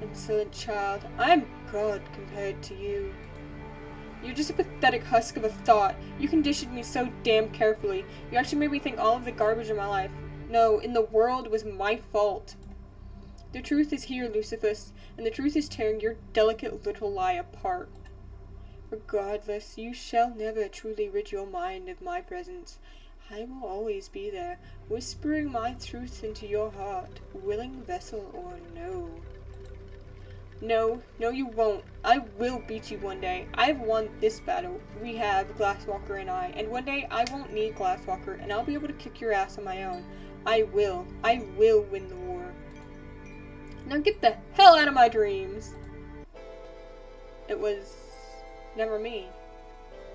[SPEAKER 1] Insolent child, I'm God compared to you. You're just a pathetic husk of a thought. You conditioned me so damn carefully. You actually made me think all of the garbage in my life, no, in the world, was my fault. The truth is here, Lucifer, and the truth is tearing your delicate little lie apart. Regardless, you shall never truly rid your mind of my presence. I will always be there, whispering my truth into your heart, willing vessel or no. No, you won't. I will beat you one day. I've won this battle. We have, Glasswalker and I, and one day I won't need Glasswalker, and I'll be able to kick your ass on my own. I will win the war. Now get the hell out of my dreams! It was never me.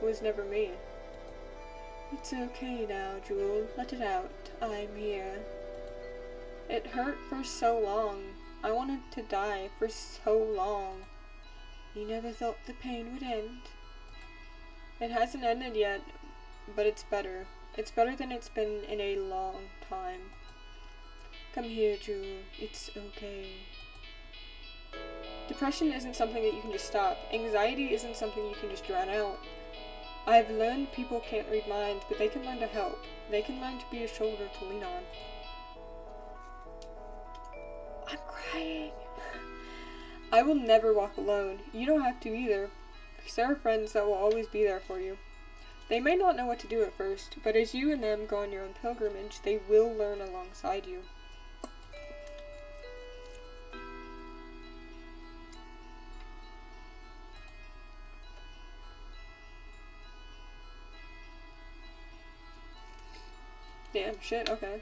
[SPEAKER 1] It was never me. It's okay now, Jewel. Let it out. I'm here. It hurt for so long. I wanted to die for so long. You never thought the pain would end. It hasn't ended yet, but it's better. It's better than it's been in a long time. Come here, Jewel. It's okay. Depression isn't something that you can just stop. Anxiety isn't something you can just drown out. I've learned people can't read minds, but they can learn to help. They can learn to be a shoulder to lean on. I'm crying. I will never walk alone. You don't have to either, because there are friends that will always be there for you. They may not know what to do at first, but as you and them go on your own pilgrimage, they will learn alongside you. Damn, shit, okay.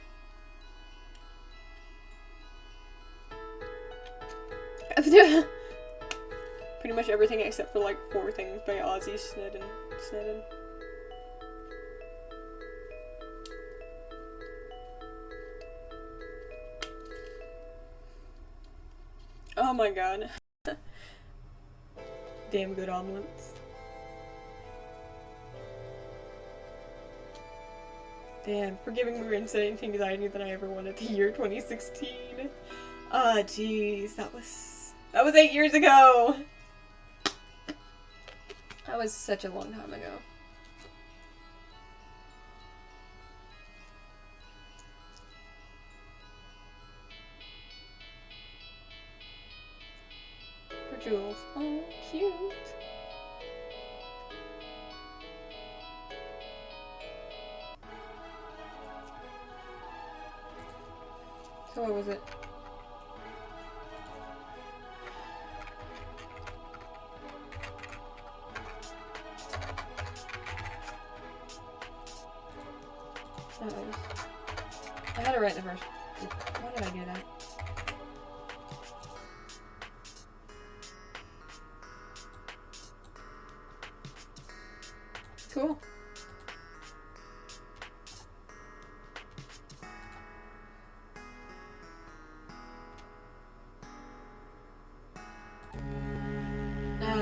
[SPEAKER 1] Pretty much everything except for like 4 things by Ozzy Snedden. Oh my god. Damn good omelets. Damn, forgiving more insane anxiety than I ever wanted the year 2016. Ah, jeez, that was 8 years ago! That was such a long time ago. For Jules. Oh, cute. So what was it? I had it right the first. Why did I do that? Cool.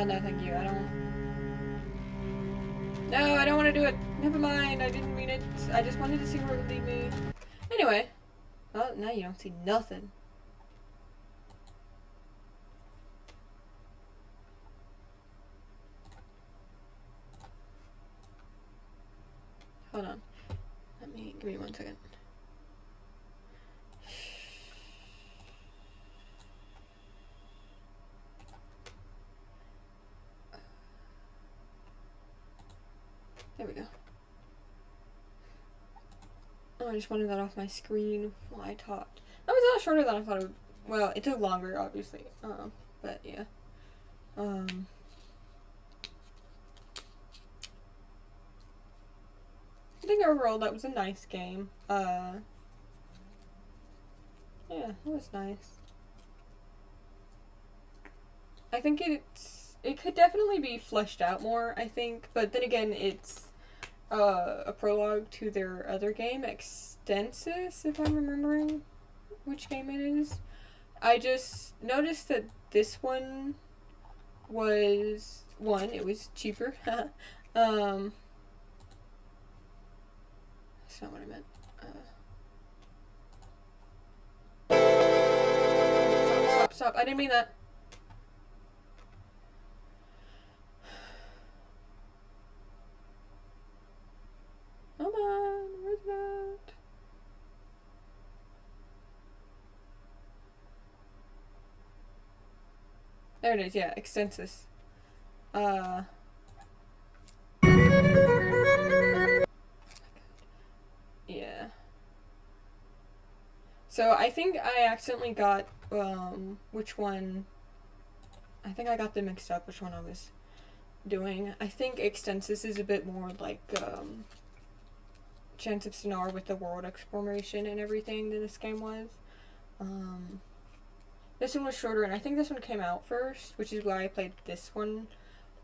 [SPEAKER 1] No, thank you. No, I don't want to do it. Never mind. I didn't mean it. I just wanted to see where it would lead me. Anyway. Oh, now you don't see nothing. Hold on. Give me 1 second. There we go. Oh, I just wanted that off my screen while I talked. That was a lot shorter than I thought it would. Well, it took longer, obviously. But yeah. I think overall that was a nice game. Yeah, it was nice. I think it could definitely be fleshed out more, I think, but then again, it's a prologue to their other game, Extensis, if I'm remembering which game it is. I just noticed that this one was, it was cheaper. That's not what I meant. Stop. I didn't mean that. There it is, yeah, extensus. Yeah. So I think I accidentally got, which one, I think I got them mixed up, which one I was doing. I think extensus is a bit more like, Chance of Sonar with the world exploration and everything than this game was. This one was shorter, and I think this one came out first, which is why I played this one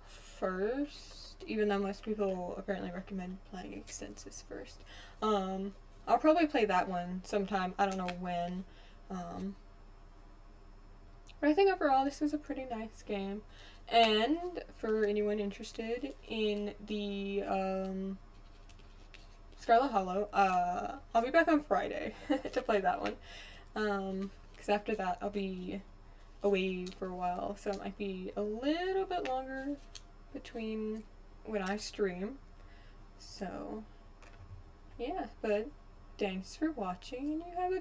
[SPEAKER 1] first, even though most people apparently recommend playing extensus first. I'll probably play that one sometime, I don't know when. But I think overall this is a pretty nice game. And for anyone interested in the Scarlet Hollow, I'll be back on Friday to play that one. Because after that I'll be away for a while, so it might be a little bit longer between when I stream. So, yeah, but thanks for watching, and you have a